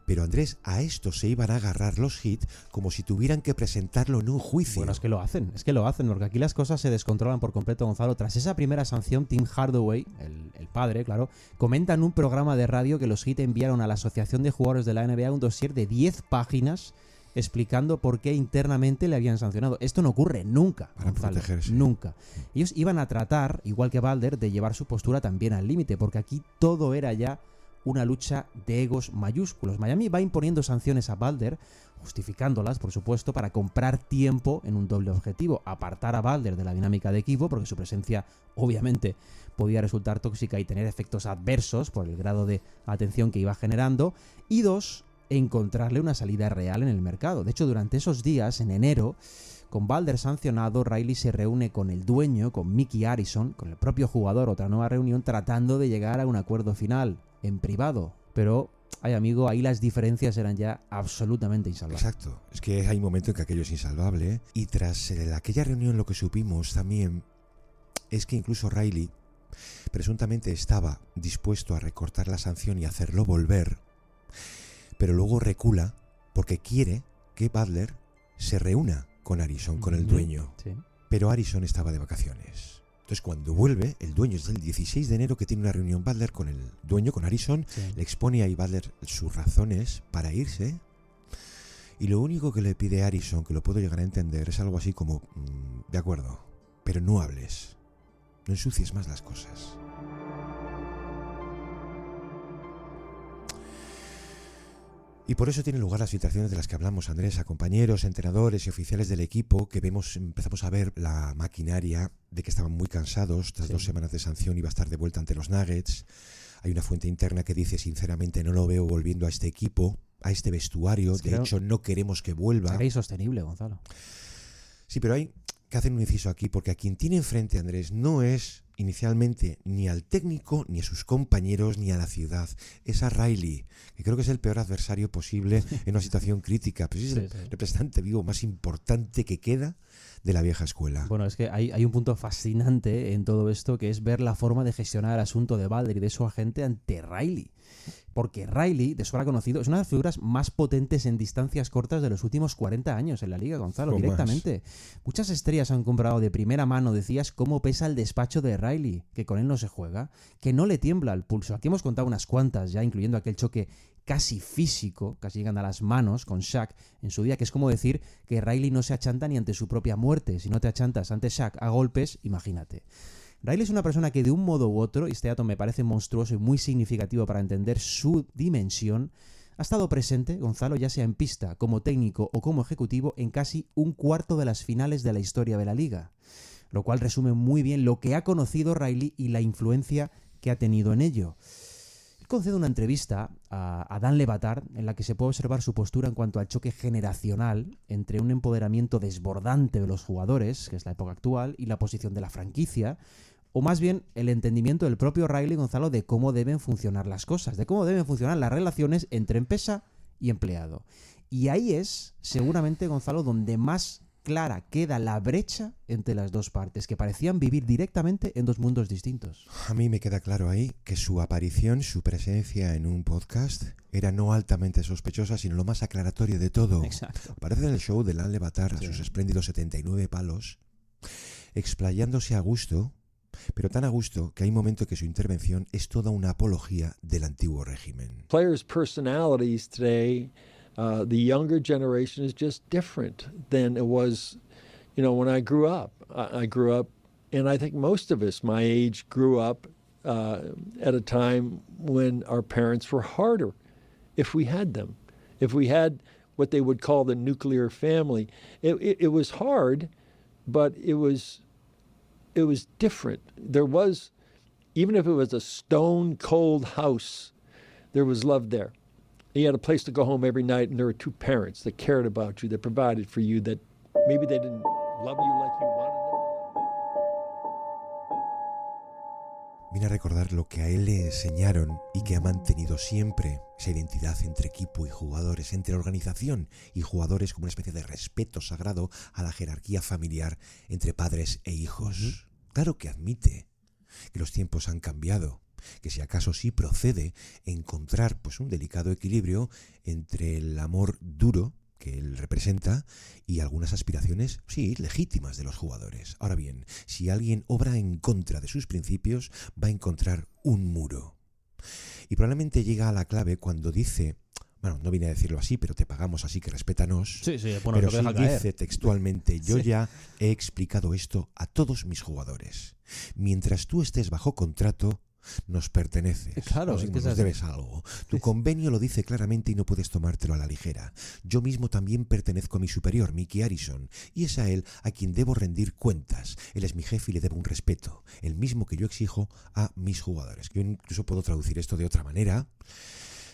S4: Pero Andrés, a esto se iban a agarrar los Heat como si tuvieran que presentarlo en un juicio.
S5: Bueno, es que lo hacen, porque aquí las cosas se descontrolan por completo, Gonzalo. Tras esa primera sanción, Tim Hardaway, el padre, claro, comenta en un programa de radio que los Heat enviaron a la Asociación de Jugadores de la NBA un dossier de 10 páginas explicando por qué internamente le habían sancionado. Esto no ocurre nunca,
S4: para
S5: Gonzalo,
S4: protegerse.
S5: nunca. Ellos iban a tratar, igual que Balder, de llevar su postura también al límite, porque aquí todo era ya una lucha de egos mayúsculos. Miami va imponiendo sanciones a Balder, justificándolas, por supuesto, para comprar tiempo en un doble objetivo: apartar a Balder de la dinámica de equipo, porque su presencia obviamente podía resultar tóxica y tener efectos adversos por el grado de atención que iba generando, y dos, encontrarle una salida real en el mercado. De hecho, durante esos días, en enero, con Balder sancionado, Riley se reúne con el dueño, con Mickey Arison, con el propio jugador, otra nueva reunión, tratando de llegar a un acuerdo final, en privado. Pero, ay amigo, ahí las diferencias eran ya absolutamente insalvables.
S4: Exacto, es que hay un momento en que aquello es insalvable, ¿eh? Y tras aquella reunión lo que supimos también es que incluso Riley presuntamente estaba dispuesto a recortar la sanción y hacerlo volver, pero luego recula porque quiere que Butler se reúna con Arison, con el dueño.
S5: Sí.
S4: Pero Arison estaba de vacaciones. Entonces cuando vuelve, el dueño es el 16 de enero que tiene una reunión Butler con el dueño, con Arison, le expone ahí Butler sus razones para irse, y lo único que le pide Arison, que lo puedo llegar a entender, es algo así como, de acuerdo, pero no hables, no ensucies más las cosas. Y por eso tienen lugar las filtraciones de las que hablamos, Andrés, a compañeros, entrenadores y oficiales del equipo, que empezamos a ver la maquinaria de que estaban muy cansados. Tras 2 semanas de sanción iba a estar de vuelta ante los Nuggets. Hay una fuente interna que dice, sinceramente, no lo veo volviendo a este equipo, a este vestuario. De hecho, no queremos que vuelva.
S5: Será insostenible, Gonzalo.
S4: Sí, pero hay que hacer un inciso aquí, porque a quien tiene enfrente, Andrés, no es inicialmente ni al técnico, ni a sus compañeros, ni a la ciudad. Es a Riley, que creo que es el peor adversario posible en una situación crítica. Pero es el representante vivo más importante que queda de la vieja escuela.
S5: Bueno, es que hay un punto fascinante en todo esto, que es ver la forma de gestionar el asunto de Balder y de su agente ante Riley. Porque Riley, de sobra conocido, es una de las figuras más potentes en distancias cortas de los últimos 40 años en la liga, Gonzalo, directamente. Muchas estrellas han comprado de primera mano, decías, cómo pesa el despacho de Riley, que con él no se juega, que no le tiembla el pulso. Aquí hemos contado unas cuantas ya, incluyendo aquel choque casi físico, casi llegan a las manos con Shaq en su día, que es como decir que Riley no se achanta ni ante su propia muerte. Si no te achantas ante Shaq a golpes, imagínate. Riley es una persona que de un modo u otro, y este dato me parece monstruoso y muy significativo para entender su dimensión, ha estado presente, Gonzalo, ya sea en pista, como técnico o como ejecutivo, en casi un cuarto de las finales de la historia de la liga, lo cual resume muy bien lo que ha conocido Riley y la influencia que ha tenido en ello. Él concede una entrevista a Dan Le Batard en la que se puede observar su postura en cuanto al choque generacional entre un empoderamiento desbordante de los jugadores, que es la época actual, y la posición de la franquicia, o más bien el entendimiento del propio Riley, Gonzalo, de cómo deben funcionar las cosas, de cómo deben funcionar las relaciones entre empresa y empleado. Y ahí es, seguramente, Gonzalo, donde más clara queda la brecha entre las dos partes, que parecían vivir directamente en dos mundos distintos.
S4: A mí me queda claro ahí que su aparición, su presencia en un podcast era no altamente sospechosa, sino lo más aclaratorio de todo.
S5: Exacto.
S4: Aparece en el show de Dan Le Batard a sus espléndidos 79 palos, explayándose a gusto, pero tan a gusto que hay un momento que su intervención es toda una apología del antiguo régimen.
S9: Players' personalities today, the younger generation is just different than it was, when I grew up. I grew up, and I think most of us, my age, grew up at a time when our parents were harder, if we had them. If we had what they would call the nuclear family. It was hard, but it was different. There was, even if it was a stone-cold house, there was love there. You had a place to go home every night, and there were two parents that cared about you, that provided for you, that maybe they didn't love you like you wanted them.
S4: Viene a recordar lo que a él le enseñaron y que ha mantenido siempre, esa identidad entre equipo y jugadores, entre organización y jugadores, como una especie de respeto sagrado a la jerarquía familiar entre padres e hijos. Claro que admite que los tiempos han cambiado, que si acaso sí procede encontrar pues un delicado equilibrio entre el amor duro que él representa y algunas aspiraciones, sí, legítimas de los jugadores. Ahora bien, si alguien obra en contra de sus principios, va a encontrar un muro. Y probablemente llega a la clave cuando dice, bueno, no viene a decirlo así, pero te pagamos así que respétanos.
S5: Sí, bueno,
S4: pero
S5: sí
S4: dice textualmente, yo ya he explicado esto a todos mis jugadores. Mientras tú estés bajo contrato, nos perteneces.
S5: Claro,
S4: nos debes algo. Tu convenio lo dice claramente y no puedes tomártelo a la ligera. Yo mismo también pertenezco a mi superior, Mickey Harrison, y es a él a quien debo rendir cuentas. Él es mi jefe y le debo un respeto, el mismo que yo exijo a mis jugadores. Yo incluso puedo traducir esto de otra manera.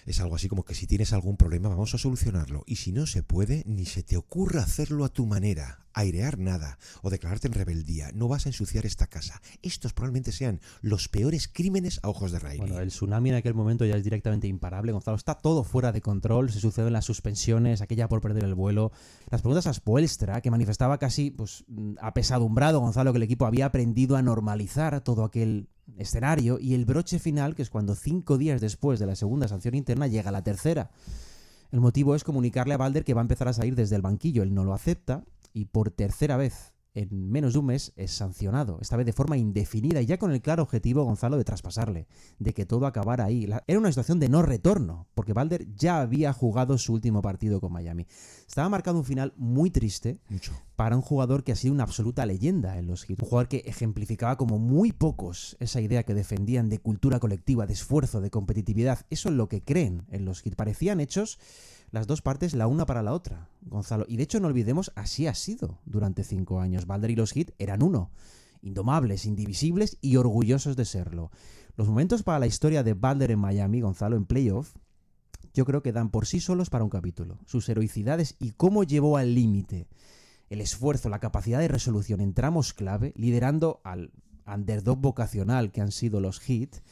S4: Es algo así como que si tienes algún problema vamos a solucionarlo, y si no se puede, ni se te ocurra hacerlo a tu manera, airear nada o declararte en rebeldía. No vas a ensuciar esta casa. Estos probablemente sean los peores crímenes a ojos de Riley.
S5: Bueno, el tsunami en aquel momento ya es directamente imparable, Gonzalo. Está todo fuera de control, se suceden las suspensiones, aquella por perder el vuelo. Las preguntas a Spoelstra, que manifestaba casi pues apesadumbrado, Gonzalo, que el equipo había aprendido a normalizar todo aquel escenario, y el broche final, que es cuando 5 días después de la segunda sanción interna llega la tercera. El motivo es comunicarle a Balder que va a empezar a salir desde el banquillo. Él no lo acepta y por tercera vez en menos de un mes es sancionado, esta vez de forma indefinida y ya con el claro objetivo, Gonzalo, de traspasarle, de que todo acabara ahí. Era una situación de no retorno, porque Balder ya había jugado su último partido con Miami. Estaba marcado un final muy triste para un jugador que ha sido una absoluta leyenda en los Heat, un jugador que ejemplificaba como muy pocos esa idea que defendían de cultura colectiva, de esfuerzo, de competitividad. Eso es lo que creen en los Heat. Parecían hechos las dos partes la una para la otra, Gonzalo. Y de hecho no olvidemos, así ha sido durante 5 años. Balder y los Heat eran uno, indomables, indivisibles y orgullosos de serlo. Los momentos para la historia de Balder en Miami, Gonzalo, en playoff, yo creo que dan por sí solos para un capítulo. Sus heroicidades y cómo llevó al límite el esfuerzo, la capacidad de resolución en tramos clave, liderando al underdog vocacional que han sido los Heat,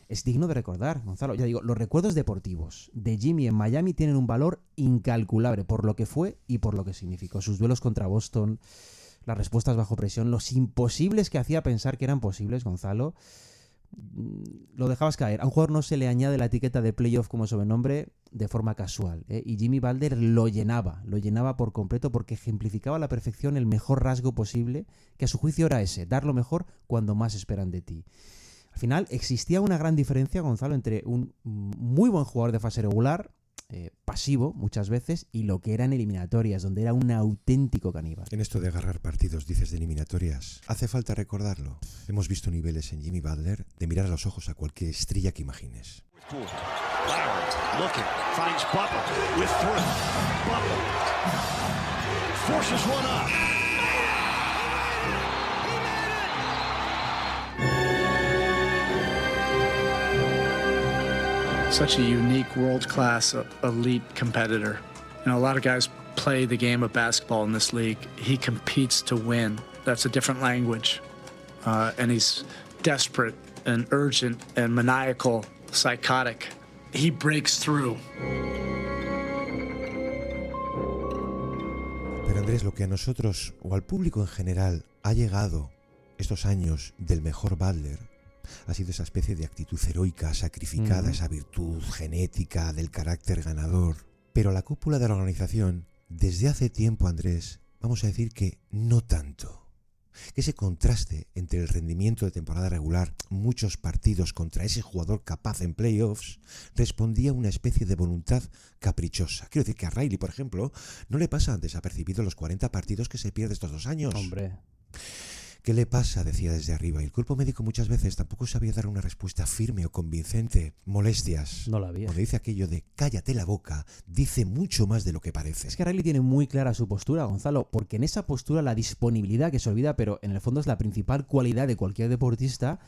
S5: es digno de recordar, Gonzalo. Ya digo, los recuerdos deportivos de Jimmy en Miami tienen un valor incalculable por lo que fue y por lo que significó. Sus duelos contra Boston, las respuestas bajo presión, los imposibles que hacía pensar que eran posibles, Gonzalo, lo dejabas caer. A un jugador no se le añade la etiqueta de playoff como sobrenombre de forma casual, ¿eh? Y Jimmy Balder lo llenaba por completo porque ejemplificaba a la perfección el mejor rasgo posible, que a su juicio era ese, dar lo mejor cuando más esperan de ti. Al final existía una gran diferencia, Gonzalo, entre un muy buen jugador de fase regular, pasivo muchas veces, y lo que era en eliminatorias, donde era un auténtico caníbal.
S4: En esto de agarrar partidos, dices, de eliminatorias, hace falta recordarlo. Hemos visto niveles en Jimmy Butler de mirar a los ojos a cualquier estrella que imagines.
S10: Such a unique, world-class, elite competitor. You know, a lot of guys play the game of basketball in this league. He competes to win. That's a different language. And he's desperate and urgent and maniacal, psychotic. He breaks through.
S4: Pero Andrés, lo que a nosotros, o al público en general, ha llegado estos años del mejor Butler ha sido esa especie de actitud heroica, sacrificada, esa virtud genética del carácter ganador. Pero la cúpula de la organización, desde hace tiempo, Andrés, vamos a decir que no tanto. Que ese contraste entre el rendimiento de temporada regular, muchos partidos contra ese jugador capaz en playoffs, respondía a una especie de voluntad caprichosa. Quiero decir que a Riley, por ejemplo, no le pasan desapercibidos los 40 partidos que se pierde estos 2 años.
S5: Hombre.
S4: ¿Qué le pasa?, decía desde arriba. Y el cuerpo médico muchas veces tampoco sabía dar una respuesta firme o convincente. Molestias.
S5: No la había.
S4: Cuando dice aquello de cállate la boca, dice mucho más de lo que parece.
S5: Es que Riley tiene muy clara su postura, Gonzalo, porque en esa postura la disponibilidad, que se olvida, pero en el fondo es la principal cualidad de cualquier deportista,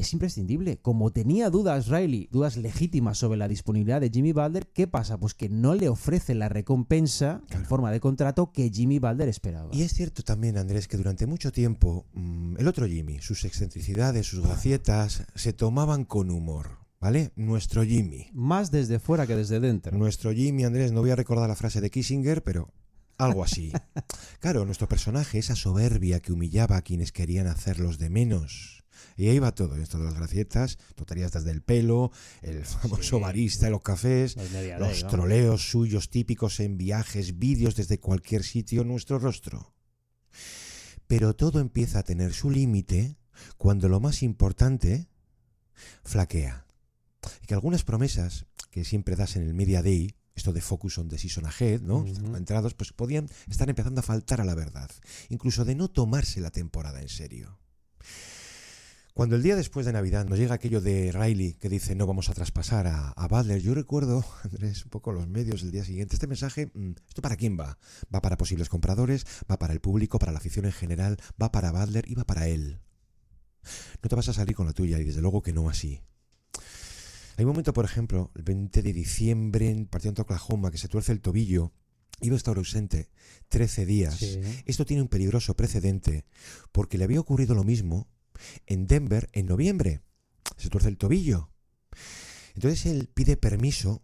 S5: es imprescindible. Como tenía dudas Riley, dudas legítimas sobre la disponibilidad de Jimmy Butler, ¿qué pasa? Pues que no le ofrece la recompensa en forma de contrato que Jimmy Butler esperaba.
S4: Y es cierto también, Andrés, que durante mucho tiempo el otro Jimmy, sus excentricidades, sus gracietas, se tomaban con humor, ¿vale? Nuestro Jimmy.
S5: Más desde fuera que desde dentro.
S4: Nuestro Jimmy, Andrés, no voy a recordar la frase de Kissinger, pero algo así. Claro, nuestro personaje, esa soberbia que humillaba a quienes querían hacerlos de menos. Y ahí va todo, esto de las gracietas, tonterías desde el pelo, el famoso barista en los cafés, los troleos suyos típicos en viajes, vídeos desde cualquier sitio, nuestro rostro. Pero todo empieza a tener su límite cuando lo más importante flaquea. Y que algunas promesas que siempre das en el Media Day, esto de focus on the season ahead, ¿no? Entrados, pues podían estar empezando a faltar a la verdad, incluso de no tomarse la temporada en serio. Cuando el día después de Navidad nos llega aquello de Riley que dice no vamos a traspasar a Butler, yo recuerdo, Andrés, un poco los medios del día siguiente, este mensaje, ¿esto para quién va? Va para posibles compradores, va para el público, para la afición en general, va para Butler y va para él. No te vas a salir con la tuya y desde luego que no así. Hay un momento, por ejemplo, el 20 de diciembre, en partido ante Oklahoma, que se tuerce el tobillo. Iba a estar ausente 13 días. Sí. Esto tiene un peligroso precedente porque le había ocurrido lo mismo en Denver en noviembre. Se tuerce el tobillo. Entonces él pide permiso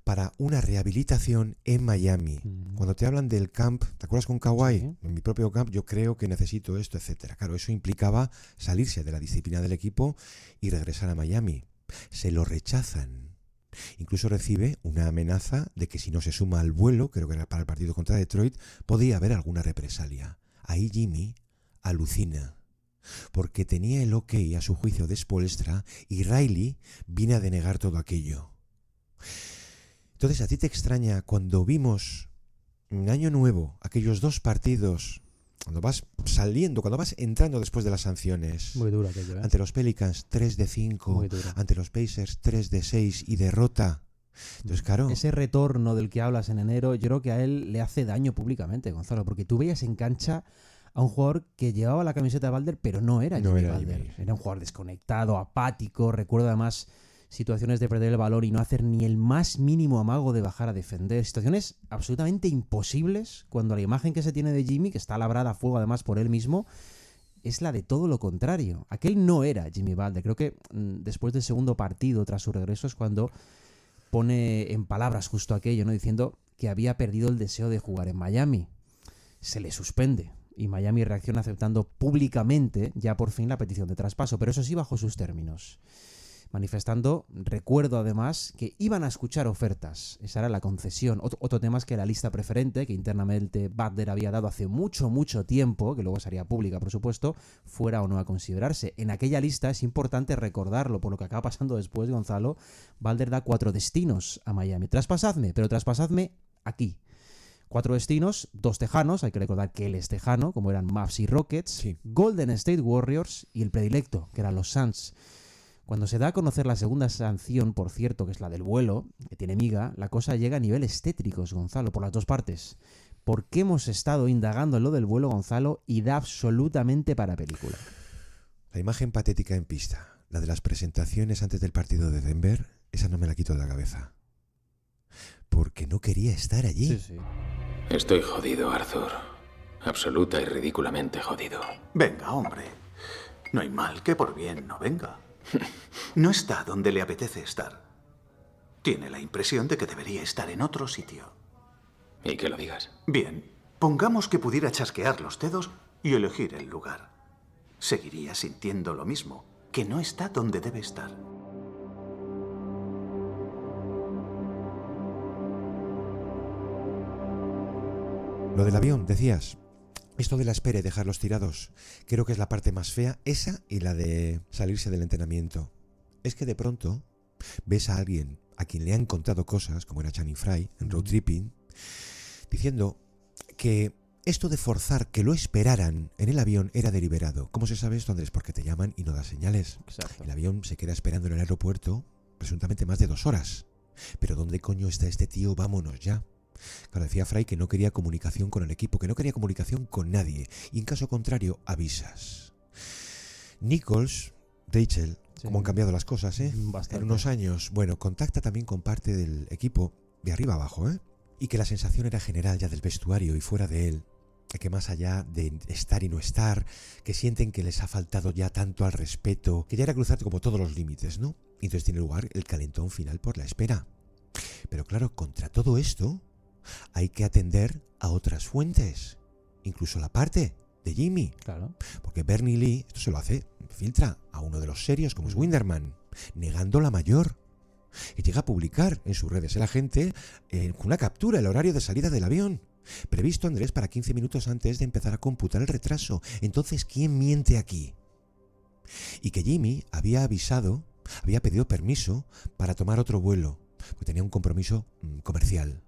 S4: para una rehabilitación en Miami. Cuando te hablan del camp, ¿te acuerdas con Kawhi? Sí. En mi propio camp yo creo que necesito esto, etcétera. Claro, eso implicaba salirse de la disciplina del equipo y regresar a Miami. Se lo rechazan. Incluso recibe una amenaza de que si no se suma al vuelo, creo que era para el partido contra Detroit, podría haber alguna represalia. Ahí Jimmy alucina, porque tenía el ok a su juicio de Spoelstra y Riley vino a denegar todo aquello. Entonces, ¿a ti te extraña cuando vimos en Año Nuevo aquellos dos partidos, cuando vas saliendo, cuando vas entrando después de las sanciones?
S5: Muy duro aquello, ¿eh?
S4: Ante los Pelicans 3 de 5, ante los Pacers 3 de 6 y derrota. Entonces, claro,
S5: ese retorno del que hablas en enero, yo creo que a él le hace daño públicamente, Gonzalo, porque tú veías en cancha a un jugador que llevaba la camiseta de Butler, pero no era Jimmy Butler. Era un jugador desconectado, apático. Recuerdo además situaciones de perder el balón y no hacer ni el más mínimo amago de bajar a defender. Situaciones absolutamente imposibles cuando la imagen que se tiene de Jimmy, que está labrada a fuego además por él mismo, es la de todo lo contrario. Aquel no era Jimmy Butler. Creo que después del segundo partido, tras su regreso, es cuando pone en palabras justo aquello, ¿no? Diciendo que había perdido el deseo de jugar en Miami. Se le suspende. Y Miami reacciona aceptando públicamente ya por fin la petición de traspaso, pero eso sí bajo sus términos. Manifestando, recuerdo además, que iban a escuchar ofertas. Esa era la concesión. Otro tema es que la lista preferente, que internamente Butler había dado hace mucho, mucho tiempo, que luego sería pública, por supuesto, fuera o no a considerarse. En aquella lista, es importante recordarlo, por lo que acaba pasando después, Gonzalo, Butler da 4 destinos a Miami. Traspasadme, pero traspasadme aquí. 4 destinos, 2 tejanos, hay que recordar que él es tejano, como eran Mavs y Rockets, sí. Golden State Warriors y el predilecto, que eran los Suns. Cuando se da a conocer la segunda sanción, por cierto, que es la del vuelo, que tiene miga, la cosa llega a niveles tétricos, Gonzalo, por las dos partes. ¿Por qué hemos estado indagando en lo del vuelo, Gonzalo, y da absolutamente para película?
S4: La imagen patética en pista, la de las presentaciones antes del partido de Denver, esa no me la quito de la cabeza. Porque no quería estar allí.
S5: Sí, sí.
S11: Estoy jodido, Arthur. Absoluta y ridículamente jodido.
S12: Venga, hombre. No hay mal que por bien no venga. No está donde le apetece estar. Tiene la impresión de que debería estar en otro sitio.
S11: ¿Y que lo digas?
S12: Bien, pongamos que pudiera chasquear los dedos y elegir el lugar. Seguiría sintiendo lo mismo, que no está donde debe estar.
S4: Lo del avión, decías. Esto de la espera y dejarlos tirados, creo que es la parte más fea, esa y la de salirse del entrenamiento. Es que de pronto ves a alguien a quien le han contado cosas, como era Channing Frye en Road Tripping, diciendo que esto de forzar que lo esperaran en el avión era deliberado. ¿Cómo se sabe esto, Andrés? Porque te llaman y no das señales.
S5: Exacto.
S4: El avión se queda esperando en el aeropuerto presuntamente más de 2 horas. ¿Pero dónde coño está este tío? Vámonos ya. Claro, decía Frye que no quería comunicación con el equipo, que no quería comunicación con nadie, y en caso contrario, avisas. Nichols Rachel, cómo han cambiado las cosas,
S5: Bastante.
S4: en unos años. Bueno, contacta también con parte del equipo de arriba abajo, y que la sensación era general ya del vestuario y fuera de él, que más allá de estar y no estar, que sienten que les ha faltado ya tanto al respeto, que ya era cruzar como todos los límites, ¿no? Y entonces tiene lugar el calentón final por la espera. Pero claro, contra todo esto hay que atender a otras fuentes, incluso la parte de Jimmy.
S5: Claro.
S4: Porque Bernie Lee, esto se lo hace, filtra a uno de los serios como es Winderman, negando la mayor. Y llega a publicar en sus redes el agente con una captura el horario de salida del avión. Previsto, Andrés, para 15 minutos antes de empezar a computar el retraso. Entonces, ¿quién miente aquí? Y que Jimmy había pedido permiso para tomar otro vuelo, porque tenía un compromiso comercial.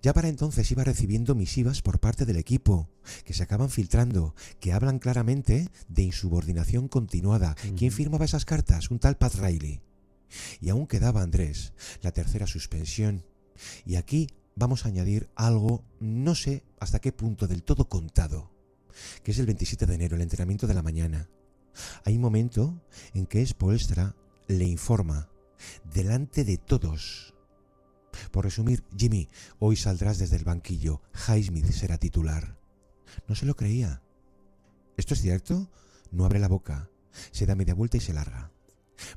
S4: Ya para entonces iba recibiendo misivas por parte del equipo, que se acaban filtrando, que hablan claramente de insubordinación continuada. ¿Quién firmaba esas cartas? Un tal Pat Riley. Y aún quedaba, Andrés, la tercera suspensión. Y aquí vamos a añadir algo, no sé hasta qué punto del todo contado, que es el 27 de enero, el entrenamiento de la mañana. Hay un momento en que Spoelstra le informa, delante de todos. Por resumir, Jimmy, hoy saldrás desde el banquillo, Highsmith será titular. No se lo creía. ¿Esto es cierto? No abre la boca, se da media vuelta y se larga.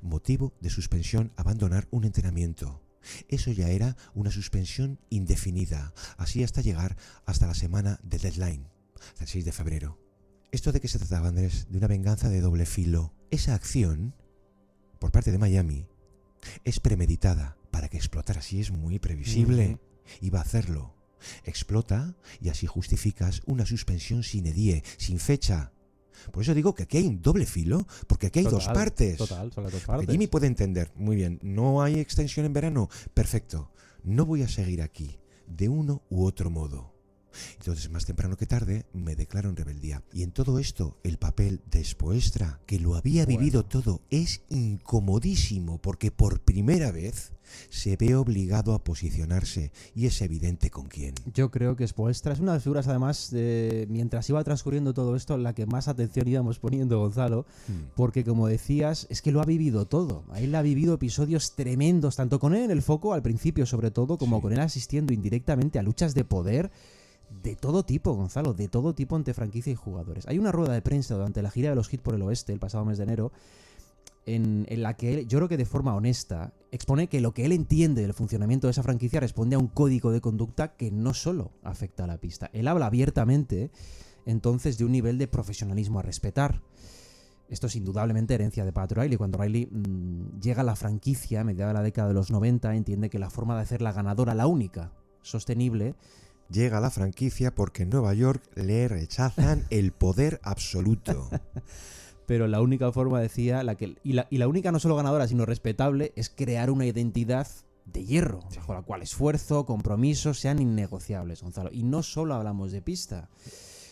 S4: Motivo de suspensión, abandonar un entrenamiento. Eso ya era una suspensión indefinida, así hasta llegar hasta la semana de deadline, hasta el 6 de febrero. ¿Esto de qué se trataba, Andrés? De una venganza de doble filo. Esa acción, por parte de Miami, es premeditada para que explotara, así es muy previsible. Iba a hacerlo. Explota y así justificas una suspensión sine die, sin fecha. Por eso digo que aquí hay un doble filo, porque aquí hay dos partes.
S5: Total, son las dos
S4: Porque
S5: partes.
S4: Jimmy puede entender, muy bien, no hay extensión en verano, perfecto, no voy a seguir aquí, de uno u otro modo. Entonces, más temprano que tarde, me declaro en rebeldía. Y en todo esto, el papel de Spoelstra, que lo había vivido todo, es incomodísimo, porque por primera vez se ve obligado a posicionarse, y es evidente con quién.
S5: Yo creo que Spoelstra es una de las figuras, además, mientras iba transcurriendo todo esto, la que más atención íbamos poniendo, Gonzalo, porque, como decías, es que lo ha vivido todo. Él ha vivido episodios tremendos, tanto con él en el foco, al principio sobre todo, como con él asistiendo indirectamente a luchas de poder de todo tipo, Gonzalo, de todo tipo entre franquicia y jugadores. Hay una rueda de prensa durante la gira de los Heat por el oeste, el pasado mes de enero, en la que él, yo creo que de forma honesta, expone que lo que él entiende del funcionamiento de esa franquicia responde a un código de conducta que no solo afecta a la pista. Él habla abiertamente, entonces, de un nivel de profesionalismo a respetar. Esto es indudablemente herencia de Pat Riley. Cuando Riley llega a la franquicia a mediados de la década de los 90, entiende que la forma de hacerla ganadora, la única, sostenible,
S4: llega a la franquicia porque en Nueva York le rechazan el poder absoluto.
S5: Pero la única forma, decía, la única no solo ganadora, sino respetable, es crear una identidad de hierro, bajo la cual esfuerzo, compromiso sean innegociables, Gonzalo. Y no solo hablamos de pista,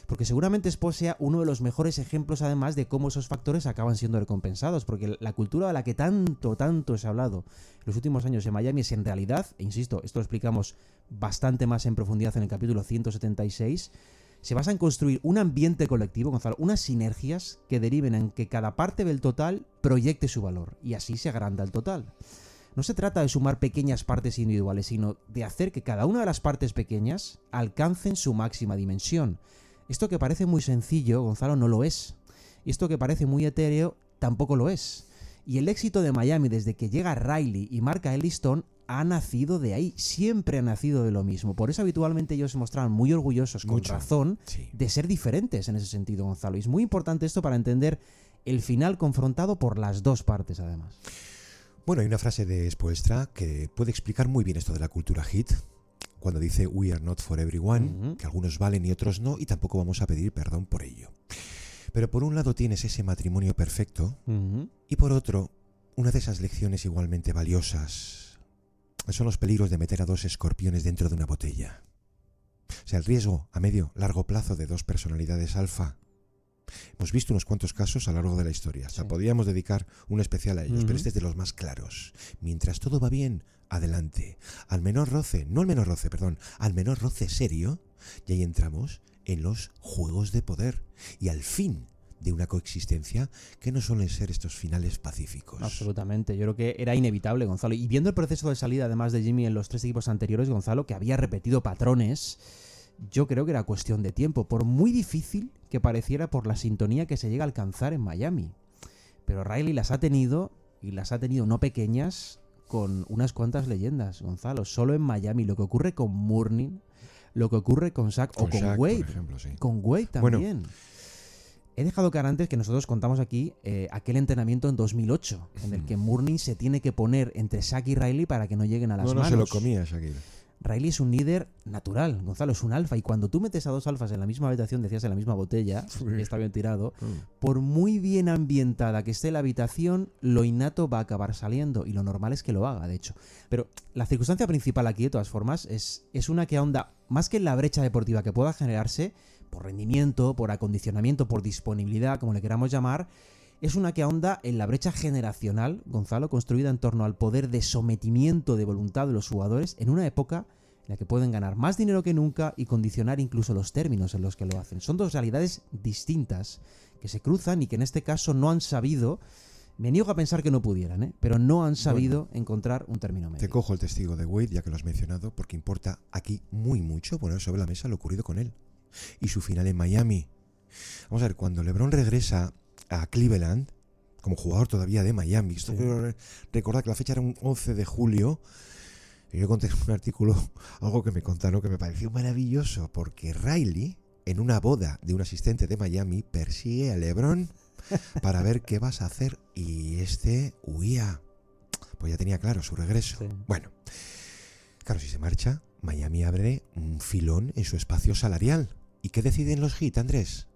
S5: porque seguramente Spo sea uno de los mejores ejemplos, además, de cómo esos factores acaban siendo recompensados, porque la cultura de la que tanto se ha hablado en los últimos años en Miami es, en realidad, e insisto, esto lo explicamos bastante más en profundidad en el capítulo 176, se basa en construir un ambiente colectivo, Gonzalo, unas sinergias que deriven en que cada parte del total proyecte su valor, y así se agranda el total. No se trata de sumar pequeñas partes individuales, sino de hacer que cada una de las partes pequeñas alcancen su máxima dimensión. Esto que parece muy sencillo, Gonzalo, no lo es. Y esto que parece muy etéreo, tampoco lo es. Y el éxito de Miami desde que llega Riley y marca el listón ha nacido de ahí, siempre ha nacido de lo mismo. Por eso habitualmente ellos se mostraban muy orgullosos, con razón, de ser diferentes en ese sentido, Gonzalo. Y es muy importante esto para entender el final confrontado por las dos partes, además.
S4: Bueno, hay una frase de Spoelstra que puede explicar muy bien esto de la cultura Heat, cuando dice "We are not for everyone", que algunos valen y otros no, y tampoco vamos a pedir perdón por ello. Pero por un lado tienes ese matrimonio perfecto, y por otro, una de esas lecciones igualmente valiosas son los peligros de meter a dos escorpiones dentro de una botella. O sea, el riesgo a medio, largo plazo de dos personalidades alfa. Hemos visto unos cuantos casos a lo largo de la historia. O sea, podríamos dedicar un especial a ellos, pero este es de los más claros. Mientras todo va bien, adelante. Al menor roce serio, y ahí entramos en los juegos de poder. Y al fin de una coexistencia que no suelen ser estos finales pacíficos.
S5: Absolutamente, yo creo que era inevitable, Gonzalo. Y viendo el proceso de salida, además de Jimmy en los 3 equipos anteriores, Gonzalo, que había repetido patrones, yo creo que era cuestión de tiempo, por muy difícil que pareciera por la sintonía que se llega a alcanzar en Miami. Pero Riley las ha tenido, y las ha tenido no pequeñas, con unas cuantas leyendas, Gonzalo. Solo en Miami, lo que ocurre con Mourning, lo que ocurre con Shaq o con
S4: Shaq,
S5: Wade.
S4: por ejemplo, sí.
S5: Con Wade también. He dejado claro antes que nosotros contamos aquí aquel entrenamiento en 2008, en el que Mourning se tiene que poner entre Shaq y Riley para que no lleguen a las manos.
S4: No se lo comía Shaquille.
S5: Riley es un líder natural, Gonzalo, es un alfa. Y cuando tú metes a 2 alfas en la misma habitación, decías en la misma botella, y está bien tirado, por muy bien ambientada que esté la habitación, lo innato va a acabar saliendo. Y lo normal es que lo haga, de hecho. Pero la circunstancia principal aquí, de todas formas, es una que ahonda más que en la brecha deportiva que pueda generarse, por rendimiento, por acondicionamiento, por disponibilidad, como le queramos llamar, es una que ahonda en la brecha generacional, Gonzalo, construida en torno al poder de sometimiento de voluntad de los jugadores en una época en la que pueden ganar más dinero que nunca y condicionar incluso los términos en los que lo hacen. Son 2 realidades distintas que se cruzan y que en este caso no han sabido, me niego a pensar que no pudieran, pero no han sabido encontrar un término medio.
S4: Te cojo el testigo de Wade, ya que lo has mencionado, porque importa aquí muy mucho poner sobre la mesa lo ocurrido con él y su final en Miami. Vamos a ver, cuando LeBron regresa a Cleveland, como jugador todavía de Miami, esto quiero recordar que la fecha era un 11 de julio, y yo conté en un artículo algo que me contaron que me pareció maravilloso, porque Riley, en una boda de un asistente de Miami, persigue a LeBron para ver qué vas a hacer, y este huía. Pues ya tenía claro su regreso. Sí. Bueno, claro, si se marcha, Miami abre un filón en su espacio salarial. ¿Y qué deciden los Heat, Andrés?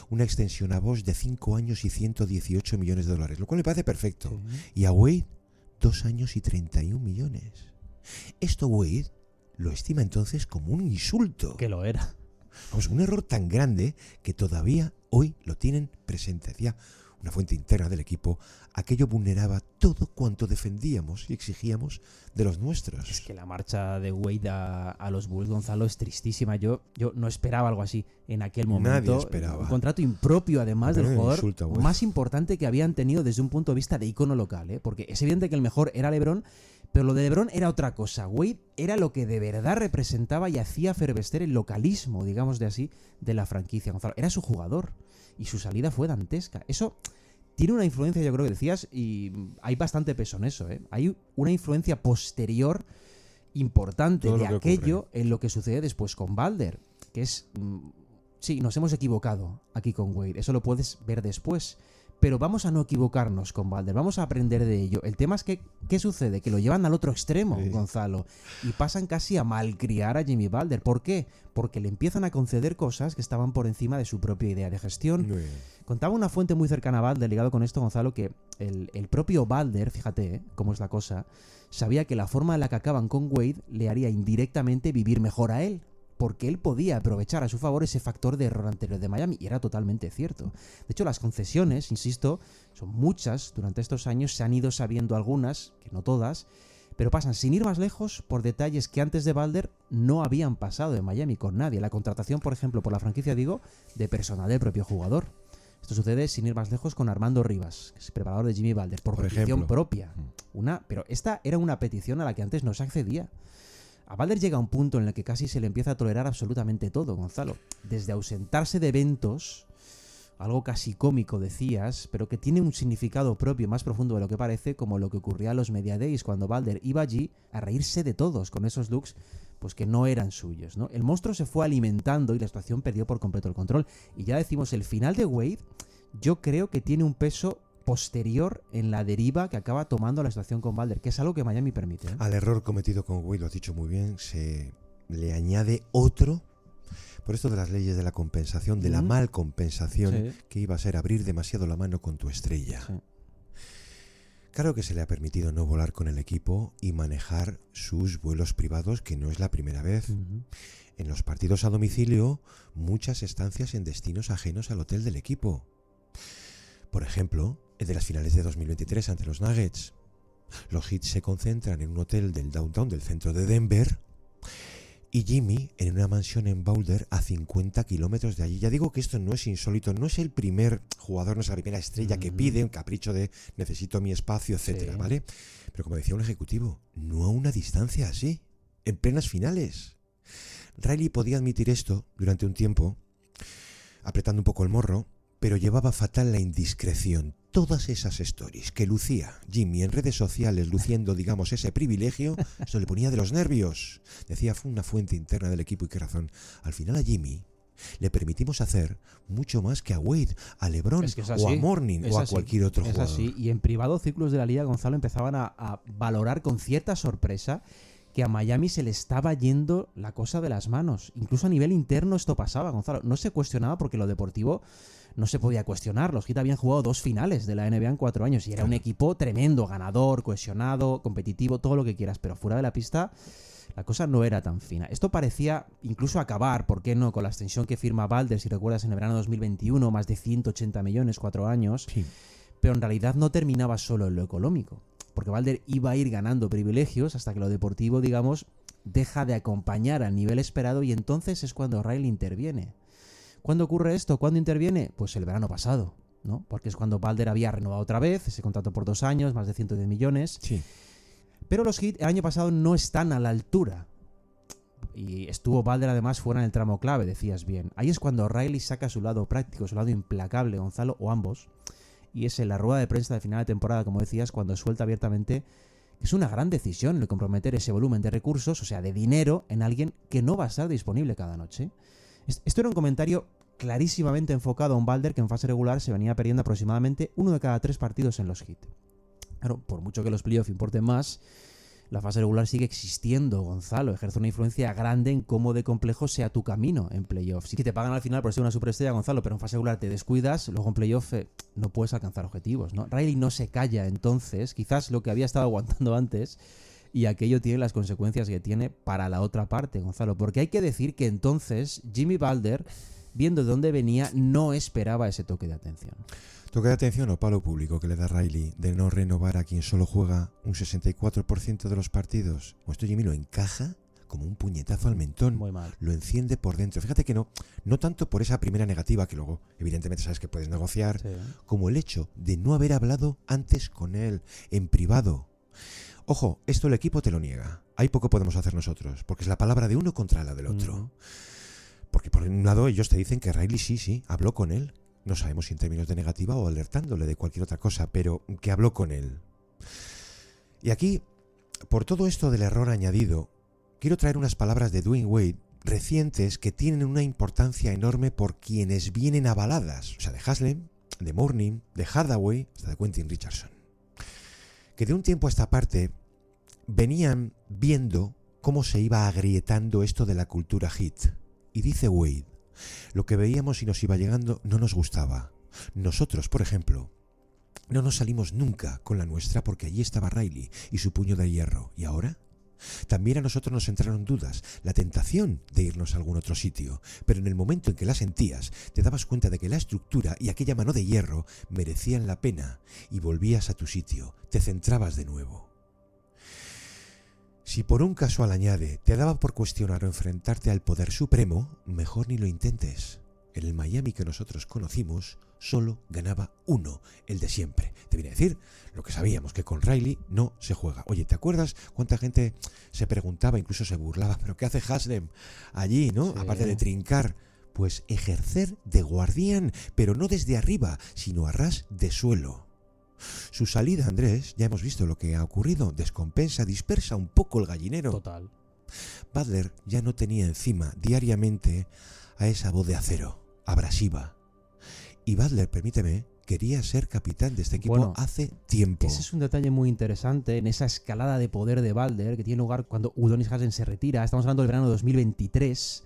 S4: Una extensión a Bosh de 5 años y $118 millones, lo cual me parece perfecto. Sí. Y a Wade, 2 años y 31 millones. Esto Wade lo estima entonces como un insulto.
S5: Que lo era.
S4: Vamos, un error tan grande que todavía hoy lo tienen presente. Decía una fuente interna del equipo, aquello vulneraba todo cuanto defendíamos y exigíamos de los nuestros.
S5: Es que la marcha de Wade a los Bulls, Gonzalo, es tristísima. Yo no esperaba algo así en aquel momento.
S4: Nadie esperaba.
S5: Un contrato impropio, además, del jugador más importante que habían tenido desde un punto de vista de ícono local, porque es evidente que el mejor era LeBron, pero lo de LeBron era otra cosa. Wade era lo que de verdad representaba y hacía fervescer el localismo, digamos de así, de la franquicia, Gonzalo. Era su jugador y su salida fue dantesca. Eso tiene una influencia, yo creo que decías, y hay bastante peso en eso. Hay una influencia posterior importante de aquello en lo que sucede después con Balder, que es... sí, nos hemos equivocado aquí con Wade, eso lo puedes ver después. Pero vamos a no equivocarnos con Balder, vamos a aprender de ello. El tema es que, ¿qué sucede? Que lo llevan al otro extremo, sí, Gonzalo, y pasan casi a malcriar a Jimmy Balder. ¿Por qué? Porque le empiezan a conceder cosas que estaban por encima de su propia idea de gestión. Contaba una fuente muy cercana a Balder, ligado con esto, Gonzalo, que el propio Balder, fíjate cómo es la cosa, sabía que la forma en la que acaban con Wade le haría indirectamente vivir mejor a él, porque él podía aprovechar a su favor ese factor de error anterior de Miami, y era totalmente cierto. De hecho, las concesiones, insisto, son muchas durante estos años, se han ido sabiendo algunas, que no todas, pero pasan, sin ir más lejos, por detalles que antes de Balder no habían pasado en Miami con nadie. La contratación, por ejemplo, por la franquicia, digo, de personal del propio jugador. Esto sucede, sin ir más lejos, con Armando Rivas, que es preparador de Jimmy Balder, por petición
S4: ejemplo
S5: propia. Pero esta era una petición a la que antes no se accedía. A Balder llega a un punto en el que casi se le empieza a tolerar absolutamente todo, Gonzalo. Desde ausentarse de eventos, algo casi cómico decías, pero que tiene un significado propio más profundo de lo que parece, como lo que ocurría a los Media Days, cuando Balder iba allí a reírse de todos con esos looks pues que no eran suyos, ¿no? El monstruo se fue alimentando y la situación perdió por completo el control. Y ya decimos, el final de Wade, yo creo que tiene un peso posterior en la deriva que acaba tomando la situación con Balder, que es algo que Miami permite.
S4: Al error cometido con Wade, lo has dicho muy bien, se le añade otro, por esto de las leyes de la compensación, de la mal compensación, que iba a ser abrir demasiado la mano con tu estrella. Sí. Claro que se le ha permitido no volar con el equipo y manejar sus vuelos privados, que no es la primera vez. En los partidos a domicilio, muchas estancias en destinos ajenos al hotel del equipo. Por ejemplo, el de las finales de 2023 ante los Nuggets. Los Heat se concentran en un hotel del downtown del centro de Denver y Jimmy en una mansión en Boulder a 50 kilómetros de allí. Ya digo que esto no es insólito, no es el primer jugador, no es la primera estrella que pide un capricho de necesito mi espacio, etcétera,
S5: Sí.
S4: ¿vale? Pero como decía un ejecutivo, no a una distancia así, en plenas finales. Riley podía admitir esto durante un tiempo, apretando un poco el morro, pero llevaba fatal la indiscreción. Todas esas stories que lucía Jimmy en redes sociales, luciendo, digamos, ese privilegio, eso le ponía de los nervios. Decía, fue una fuente interna del equipo y qué razón. Al final a Jimmy le permitimos hacer mucho más que a Wade, a LeBron
S5: Es que es
S4: o a
S5: así,
S4: Mourning
S5: es
S4: o a
S5: así,
S4: cualquier otro
S5: es
S4: jugador.
S5: así. Y en privado, círculos de la liga, Gonzalo, empezaban a valorar con cierta sorpresa que a Miami se le estaba yendo la cosa de las manos. Incluso a nivel interno esto pasaba, Gonzalo. No se cuestionaba porque lo deportivo no se podía cuestionar. Los Heat habían jugado 2 finales de la NBA en 4 años y era un equipo tremendo, ganador, cohesionado, competitivo, todo lo que quieras. Pero fuera de la pista la cosa no era tan fina. Esto parecía incluso acabar, ¿por qué no?, con la extensión que firma Balder, si recuerdas, en el verano de 2021, más de 180 millones, 4 años.
S4: Sí.
S5: Pero en realidad no terminaba solo en lo económico, porque Balder iba a ir ganando privilegios hasta que lo deportivo, digamos, deja de acompañar al nivel esperado y entonces es cuando Riley interviene. ¿Cuándo ocurre esto? ¿Cuándo interviene? Pues el verano pasado, ¿no? Porque es cuando Balder había renovado otra vez ese contrato por 2 años, más de 110 millones.
S4: Sí.
S5: Pero los Heat el año pasado no están a la altura. Y estuvo Balder además fuera en el tramo clave, decías bien. Ahí es cuando Riley saca su lado práctico, su lado implacable, Gonzalo, o ambos. Y es en la rueda de prensa de final de temporada, como decías, cuando suelta abiertamente que es una gran decisión el comprometer ese volumen de recursos, o sea, de dinero, en alguien que no va a estar disponible cada noche. Esto era un comentario clarísimamente enfocado a un Balder que en fase regular se venía perdiendo aproximadamente 1 de cada 3 partidos en los Heat. Claro, por mucho que los playoffs importen más, la fase regular sigue existiendo, Gonzalo. Ejerce una influencia grande en cómo de complejo sea tu camino en playoffs. Sí que te pagan al final por ser una superestrella, Gonzalo, pero en fase regular te descuidas, luego en playoff no puedes alcanzar objetivos, ¿no? Riley no se calla entonces, quizás lo que había estado aguantando antes, y aquello tiene las consecuencias que tiene para la otra parte, Gonzalo. Porque hay que decir que entonces Jimmy Balder, viendo de dónde venía, no esperaba ese toque de atención.
S4: Toque de atención o palo público que le da Riley de no renovar a quien solo juega un 64% de los partidos. O esto Jimmy lo encaja como un puñetazo al mentón.
S5: Muy mal.
S4: Lo enciende por dentro. Fíjate que no tanto por esa primera negativa, que luego evidentemente sabes que puedes negociar,
S5: Sí.
S4: como el hecho de no haber hablado antes con él, en privado. Ojo, esto el equipo te lo niega. Ahí poco podemos hacer nosotros, porque es la palabra de uno contra la del otro. Porque por un lado ellos te dicen que Riley sí, habló con él. No sabemos si en términos de negativa o alertándole de cualquier otra cosa, pero que habló con él. Y aquí, por todo esto del error añadido, quiero traer unas palabras de Dwayne Wade recientes que tienen una importancia enorme por quienes vienen avaladas. O sea, de Haslem, de Mourning, de Hardaway, hasta de Quentin Richardson. Que de un tiempo a esta parte venían viendo cómo se iba agrietando esto de la cultura Heat. Y dice Wade, lo que veíamos y nos iba llegando no nos gustaba. Nosotros, por ejemplo, no nos salimos nunca con la nuestra porque allí estaba Riley y su puño de hierro. ¿Y ahora? También a nosotros nos entraron dudas, la tentación de irnos a algún otro sitio, pero en el momento en que la sentías, te dabas cuenta de que la estructura y aquella mano de hierro merecían la pena y volvías a tu sitio, te centrabas de nuevo. Si por un casual añade te daba por cuestionar o enfrentarte al poder supremo, mejor ni lo intentes. En el Miami que nosotros conocimos, solo ganaba uno, el de siempre. Te viene a decir lo que sabíamos, que con Riley no se juega. Oye, ¿te acuerdas cuánta gente se preguntaba, incluso se burlaba, pero qué hace Haslem allí, ¿no?
S5: Sí.
S4: Aparte de trincar. Pues ejercer de guardián, pero no desde arriba, sino a ras de suelo. Su salida, Andrés, ya hemos visto lo que ha ocurrido, descompensa, dispersa un poco el gallinero.
S5: Total.
S4: Butler ya no tenía encima diariamente a esa voz de acero, abrasiva. Y Butler, permíteme, quería ser capitán de este equipo
S5: Bueno,
S4: hace tiempo.
S5: Ese es un detalle muy interesante en esa escalada de poder de Balder que tiene lugar cuando Udonis Haslem se retira. Estamos hablando del verano de 2023.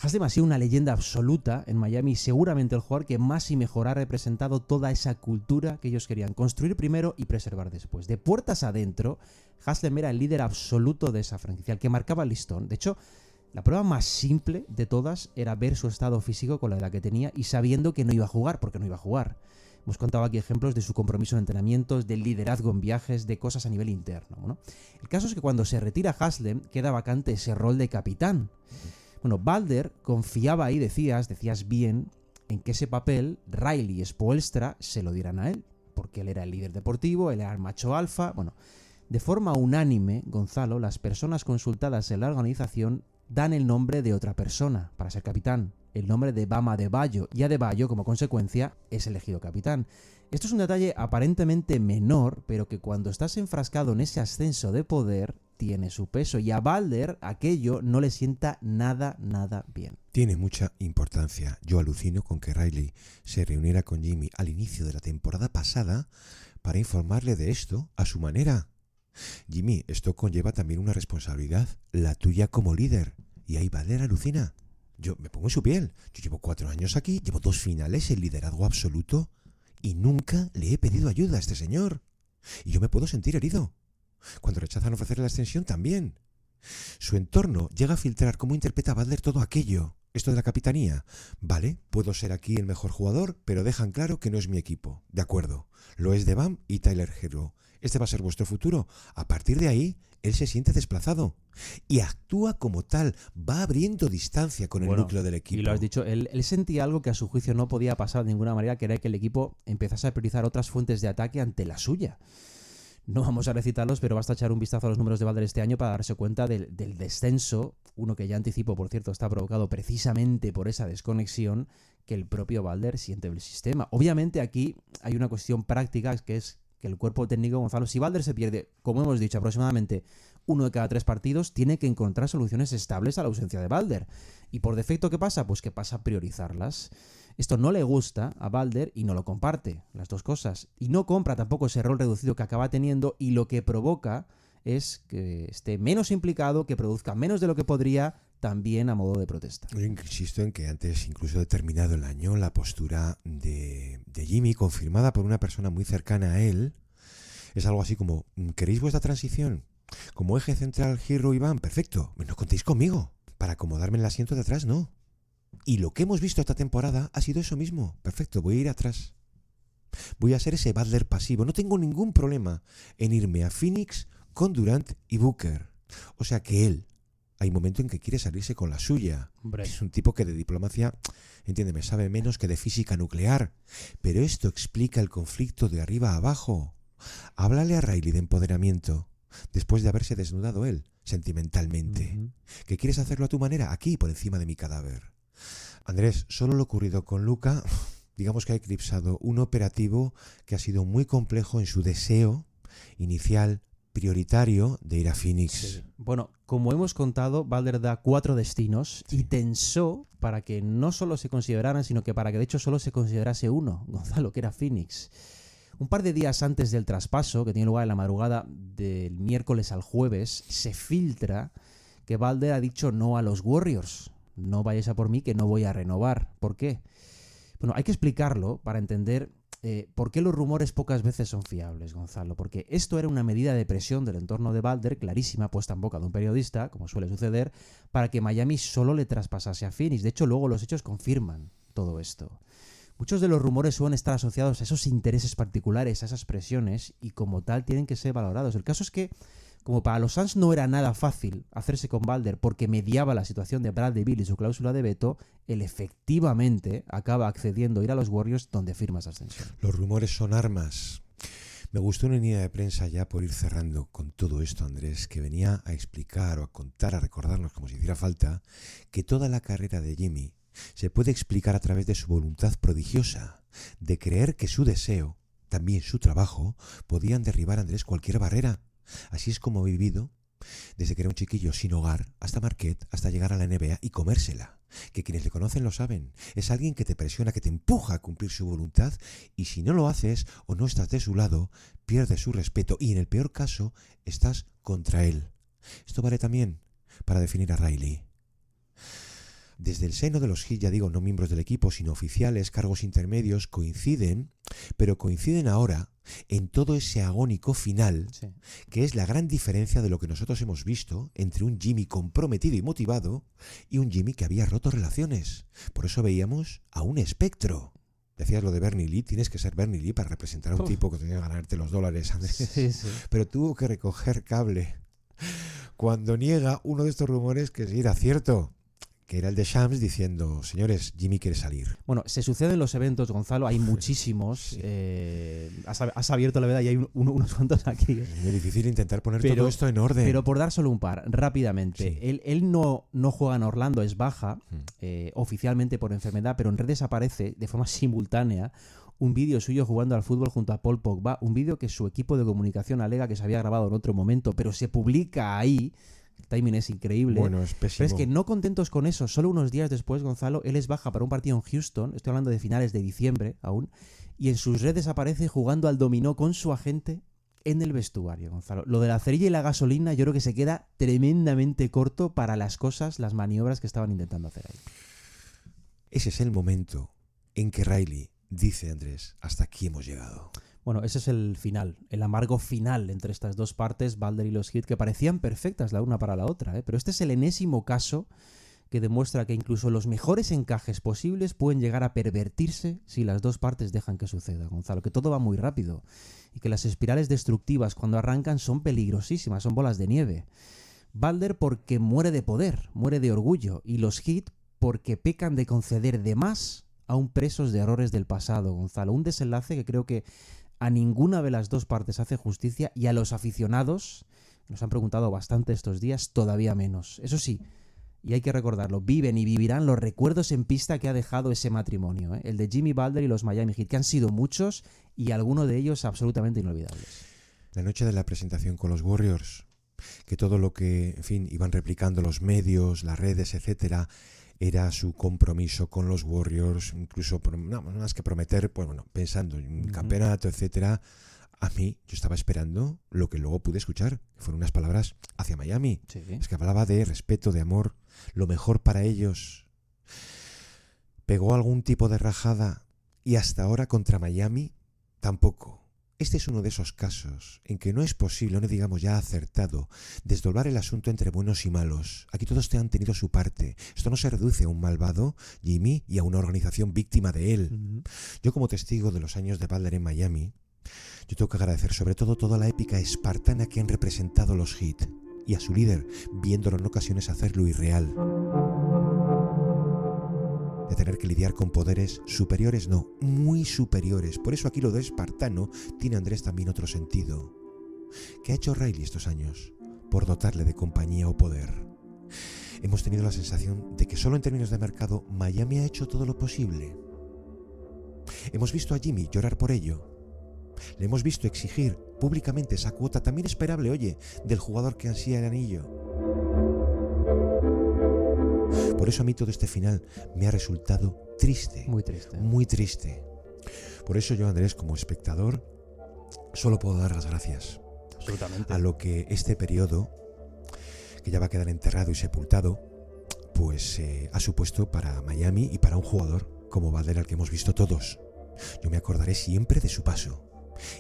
S5: Haslem ha sido una leyenda absoluta en Miami y seguramente el jugador que más y mejor ha representado toda esa cultura que ellos querían construir primero y preservar después. De puertas adentro, Haslem era el líder absoluto de esa franquicia, el que marcaba el listón. De hecho, la prueba más simple de todas era ver su estado físico con la que tenía y sabiendo que no iba a jugar, porque no iba a jugar. Hemos contado aquí ejemplos de su compromiso en entrenamientos, del liderazgo en viajes, de cosas a nivel interno. Bueno, el caso es que cuando se retira Haslem, queda vacante ese rol de capitán. Bueno, Balder confiaba ahí, decías bien, en que ese papel Riley y Spoelstra se lo dieran a él, porque él era el líder deportivo, él era el macho alfa. Bueno, de forma unánime, Gonzalo, las personas consultadas en la organización dan el nombre de otra persona para ser capitán, el nombre de Bam Adebayo, y Adebayo, como consecuencia, es elegido capitán. Esto es un detalle aparentemente menor, pero que cuando estás enfrascado en ese ascenso de poder, tiene su peso, y a Balder aquello no le sienta nada bien.
S4: Tiene mucha importancia. Yo alucino con que Riley se reuniera con Jimmy al inicio de la temporada pasada para informarle de esto a su manera. Jimmy, esto conlleva también una responsabilidad, la tuya como líder. Y ahí Balder alucina. Yo me pongo en su piel. Yo llevo 4 años aquí, llevo 2 finales en liderazgo absoluto y nunca le he pedido ayuda a este señor. Y yo me puedo sentir herido. Cuando rechazan ofrecerle la extensión también. Su entorno llega a filtrar cómo interpreta Balder todo aquello. Esto de la capitanía. Vale, puedo ser aquí el mejor jugador, pero dejan claro que no es mi equipo. De acuerdo. Lo es de Bam y Tyler Herro. Este va a ser vuestro futuro. A partir de ahí, él se siente desplazado y actúa como tal, va abriendo distancia con el núcleo del equipo.
S5: Y lo has dicho, él sentía algo que a su juicio no podía pasar de ninguna manera, que era que el equipo empezase a priorizar otras fuentes de ataque ante la suya. No vamos a recitarlos, pero basta echar un vistazo a los números de Balder este año para darse cuenta del descenso, uno que ya anticipo, por cierto, está provocado precisamente por esa desconexión que el propio Balder siente del sistema. Obviamente aquí hay una cuestión práctica, que es que el cuerpo técnico, Gonzalo, si Balder se pierde, como hemos dicho, aproximadamente 1 de cada 3 partidos, tiene que encontrar soluciones estables a la ausencia de Balder. Y por defecto, ¿qué pasa? Pues que pasa a priorizarlas. Esto no le gusta a Balder y no lo comparte, las dos cosas. Y no compra tampoco ese rol reducido que acaba teniendo, y lo que provoca es que esté menos implicado, que produzca menos de lo que podría, también a modo de protesta.
S4: Yo insisto en que antes, incluso de terminado el año, la postura de Jimmy, confirmada por una persona muy cercana a él, es algo así como: ¿queréis vuestra transición? Como eje central Herro y Bam, perfecto, no contéis conmigo. Para acomodarme en el asiento de atrás, no. Y lo que hemos visto esta temporada ha sido eso mismo. Perfecto, voy a ir atrás. Voy a ser ese Balder pasivo. No tengo ningún problema en irme a Phoenix con Durant y Booker. O sea que él, hay un momento en que quiere salirse con la suya.
S5: Hombre.
S4: Es un tipo que de diplomacia, entiéndeme, sabe menos que de física nuclear. Pero esto explica el conflicto de arriba a abajo. Háblale a Riley de empoderamiento, después de haberse desnudado él, sentimentalmente. ¿Que quieres hacerlo a tu manera? Aquí, por encima de mi cadáver. Andrés, solo lo ocurrido con Luka, digamos que ha eclipsado un operativo que ha sido muy complejo en su deseo inicial, prioritario, de ir a Phoenix.
S5: Sí. Bueno, como hemos contado, Balder da 4 destinos y tensó para que no solo se consideraran, sino que para que de hecho solo se considerase uno, Gonzalo, que era Phoenix. Un par de días antes del traspaso, que tiene lugar en la madrugada del miércoles al jueves, se filtra que Balder ha dicho no a los Warriors. No vayáis a por mí, que no voy a renovar. ¿Por qué? Bueno, hay que explicarlo para entender por qué los rumores pocas veces son fiables, Gonzalo. Porque esto era una medida de presión del entorno de Balder, clarísima, puesta en boca de un periodista, como suele suceder, para que Miami solo le traspasase a Phoenix. De hecho, luego los hechos confirman todo esto. Muchos de los rumores suelen estar asociados a esos intereses particulares, a esas presiones, y como tal tienen que ser valorados. El caso es que, como para los Suns no era nada fácil hacerse con Balder porque mediaba la situación de Bradley Beal y su cláusula de veto, él efectivamente acaba accediendo a ir a los Warriors, donde firma esa extensión.
S4: Los rumores son armas. Me gustó una línea de prensa, ya por ir cerrando con todo esto, Andrés, que venía a explicar o a contar, a recordarnos, como si hiciera falta, que toda la carrera de Jimmy se puede explicar a través de su voluntad prodigiosa, de creer que su deseo, también su trabajo, podían derribar, Andrés, cualquier barrera. Así es como ha vivido desde que era un chiquillo sin hogar hasta Marquette, hasta llegar a la NBA y comérsela. Que quienes le conocen lo saben. Es alguien que te presiona, que te empuja a cumplir su voluntad, y si no lo haces o no estás de su lado, pierdes su respeto y en el peor caso estás contra él. Esto vale también para definir a Riley. Desde el seno de los Heat, ya digo, no miembros del equipo, sino oficiales, cargos intermedios, coinciden, pero coinciden ahora en todo ese agónico final, sí, que es la gran diferencia de lo que nosotros hemos visto entre un Jimmy comprometido y motivado y un Jimmy que había roto relaciones. Por eso veíamos a un espectro. Decías lo de Bernie Lee, tienes que ser Bernie Lee para representar a un tipo que tenía que ganarte los dólares, Andrés.
S5: Sí.
S4: Pero tuvo que recoger cable cuando niega uno de estos rumores que sí era cierto, que era el de Shams diciendo, señores, Jimmy quiere salir.
S5: Bueno, se suceden los eventos, Gonzalo, hay muchísimos.
S4: Sí.
S5: Has abierto la veda y hay unos cuantos aquí.
S4: Es muy difícil intentar poner todo esto en orden.
S5: Pero por dar solo un par, rápidamente.
S4: Sí.
S5: Él no juega en Orlando, es baja, oficialmente por enfermedad, pero en redes aparece de forma simultánea un vídeo suyo jugando al fútbol junto a Paul Pogba, un vídeo que su equipo de comunicación alega que se había grabado en otro momento, pero se publica ahí. El timing es increíble.
S4: Bueno, es pésimo.
S5: Pero es que no contentos con eso, solo unos días después, Gonzalo, él es baja para un partido en Houston, estoy hablando de finales de diciembre aún, y en sus redes aparece jugando al dominó con su agente en el vestuario, Gonzalo. Lo de la cerilla y la gasolina yo creo que se queda tremendamente corto para las maniobras que estaban intentando hacer ahí.
S4: Ese es el momento en que Riley dice, Andrés, hasta aquí hemos llegado.
S5: Bueno, ese es el final, el amargo final entre estas dos partes, Balder y los Heat, que parecían perfectas la una para la otra, ¿eh? Pero este es el enésimo caso que demuestra que incluso los mejores encajes posibles pueden llegar a pervertirse si las dos partes dejan que suceda, Gonzalo, que todo va muy rápido y que las espirales destructivas cuando arrancan son peligrosísimas, son bolas de nieve. Balder porque muere de poder, muere de orgullo, y los Heat porque pecan de conceder de más aún presos de errores del pasado, Gonzalo. Un desenlace que creo que a ninguna de las dos partes hace justicia, y a los aficionados, nos han preguntado bastante estos días, todavía menos. Eso sí, y hay que recordarlo, viven y vivirán los recuerdos en pista que ha dejado ese matrimonio, ¿eh? El de Jimmy Butler y los Miami Heat, que han sido muchos y algunos de ellos absolutamente inolvidables.
S4: La noche de la presentación con los Warriors, que todo lo que, en fin, iban replicando los medios, las redes, etcétera, era su compromiso con los Warriors, incluso no más que prometer, pues bueno, pensando en un campeonato, etcétera. A mí, yo estaba esperando lo que luego pude escuchar, que fueron unas palabras hacia Miami.
S5: Sí.
S4: Es que hablaba de respeto, de amor, lo mejor para ellos. ¿Pegó algún tipo de rajada? Y hasta ahora contra Miami, tampoco. Este es uno de esos casos en que no es posible, no digamos ya acertado, desdoblar el asunto entre buenos y malos. Aquí todos han tenido su parte. Esto no se reduce a un malvado, Jimmy, y a una organización víctima de él. Yo, como testigo de los años de Butler en Miami, yo tengo que agradecer sobre todo toda la épica espartana que han representado los Heat, y a su líder, viéndolo en ocasiones hacer lo irreal. De tener que lidiar con poderes superiores, no, muy superiores. Por eso aquí lo de espartano tiene, Andrés, también otro sentido. ¿Qué ha hecho Riley estos años por dotarle de compañía o poder? Hemos tenido la sensación de que solo en términos de mercado Miami ha hecho todo lo posible. Hemos visto a Jimmy llorar por ello. Le hemos visto exigir públicamente esa cuota también esperable, oye, del jugador que ansía el anillo. Por eso a mí todo este final me ha resultado triste.
S5: Muy triste.
S4: Muy triste. Por eso yo, Andrés, como espectador, solo puedo dar las gracias.
S5: Absolutamente.
S4: A lo que este periodo, que ya va a quedar enterrado y sepultado, pues ha supuesto para Miami y para un jugador como Butler, al que hemos visto todos. Yo me acordaré siempre de su paso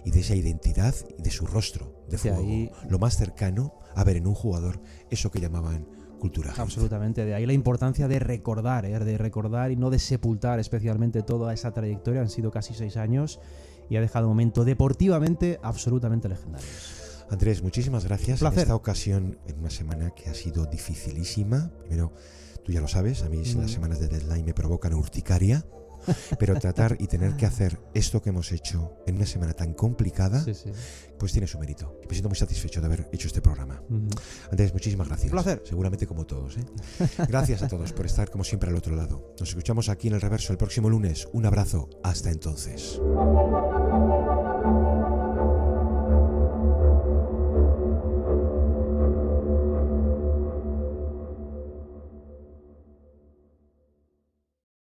S4: y de esa identidad y de su rostro de fuego.
S5: ahí,
S4: lo más cercano a ver en un jugador eso que llamaban cultura.
S5: Absolutamente, de ahí la importancia de recordar y no de sepultar especialmente toda esa trayectoria. Han sido casi 6 años y ha dejado un momento deportivamente absolutamente legendario.
S4: Andrés, muchísimas gracias.
S5: Placer.
S4: En esta ocasión, en una semana que ha sido dificilísima. Primero, tú ya lo sabes, a mí las semanas de deadline me provocan urticaria. Pero tratar y tener que hacer esto que hemos hecho en una semana tan complicada, pues tiene su mérito. Me siento muy satisfecho de haber hecho este programa. Andrés, muchísimas gracias.
S5: Un placer.
S4: Seguramente como todos, ¿eh? Gracias a todos por estar como siempre al otro lado. Nos escuchamos aquí en El Reverso el próximo lunes. Un abrazo. Hasta entonces.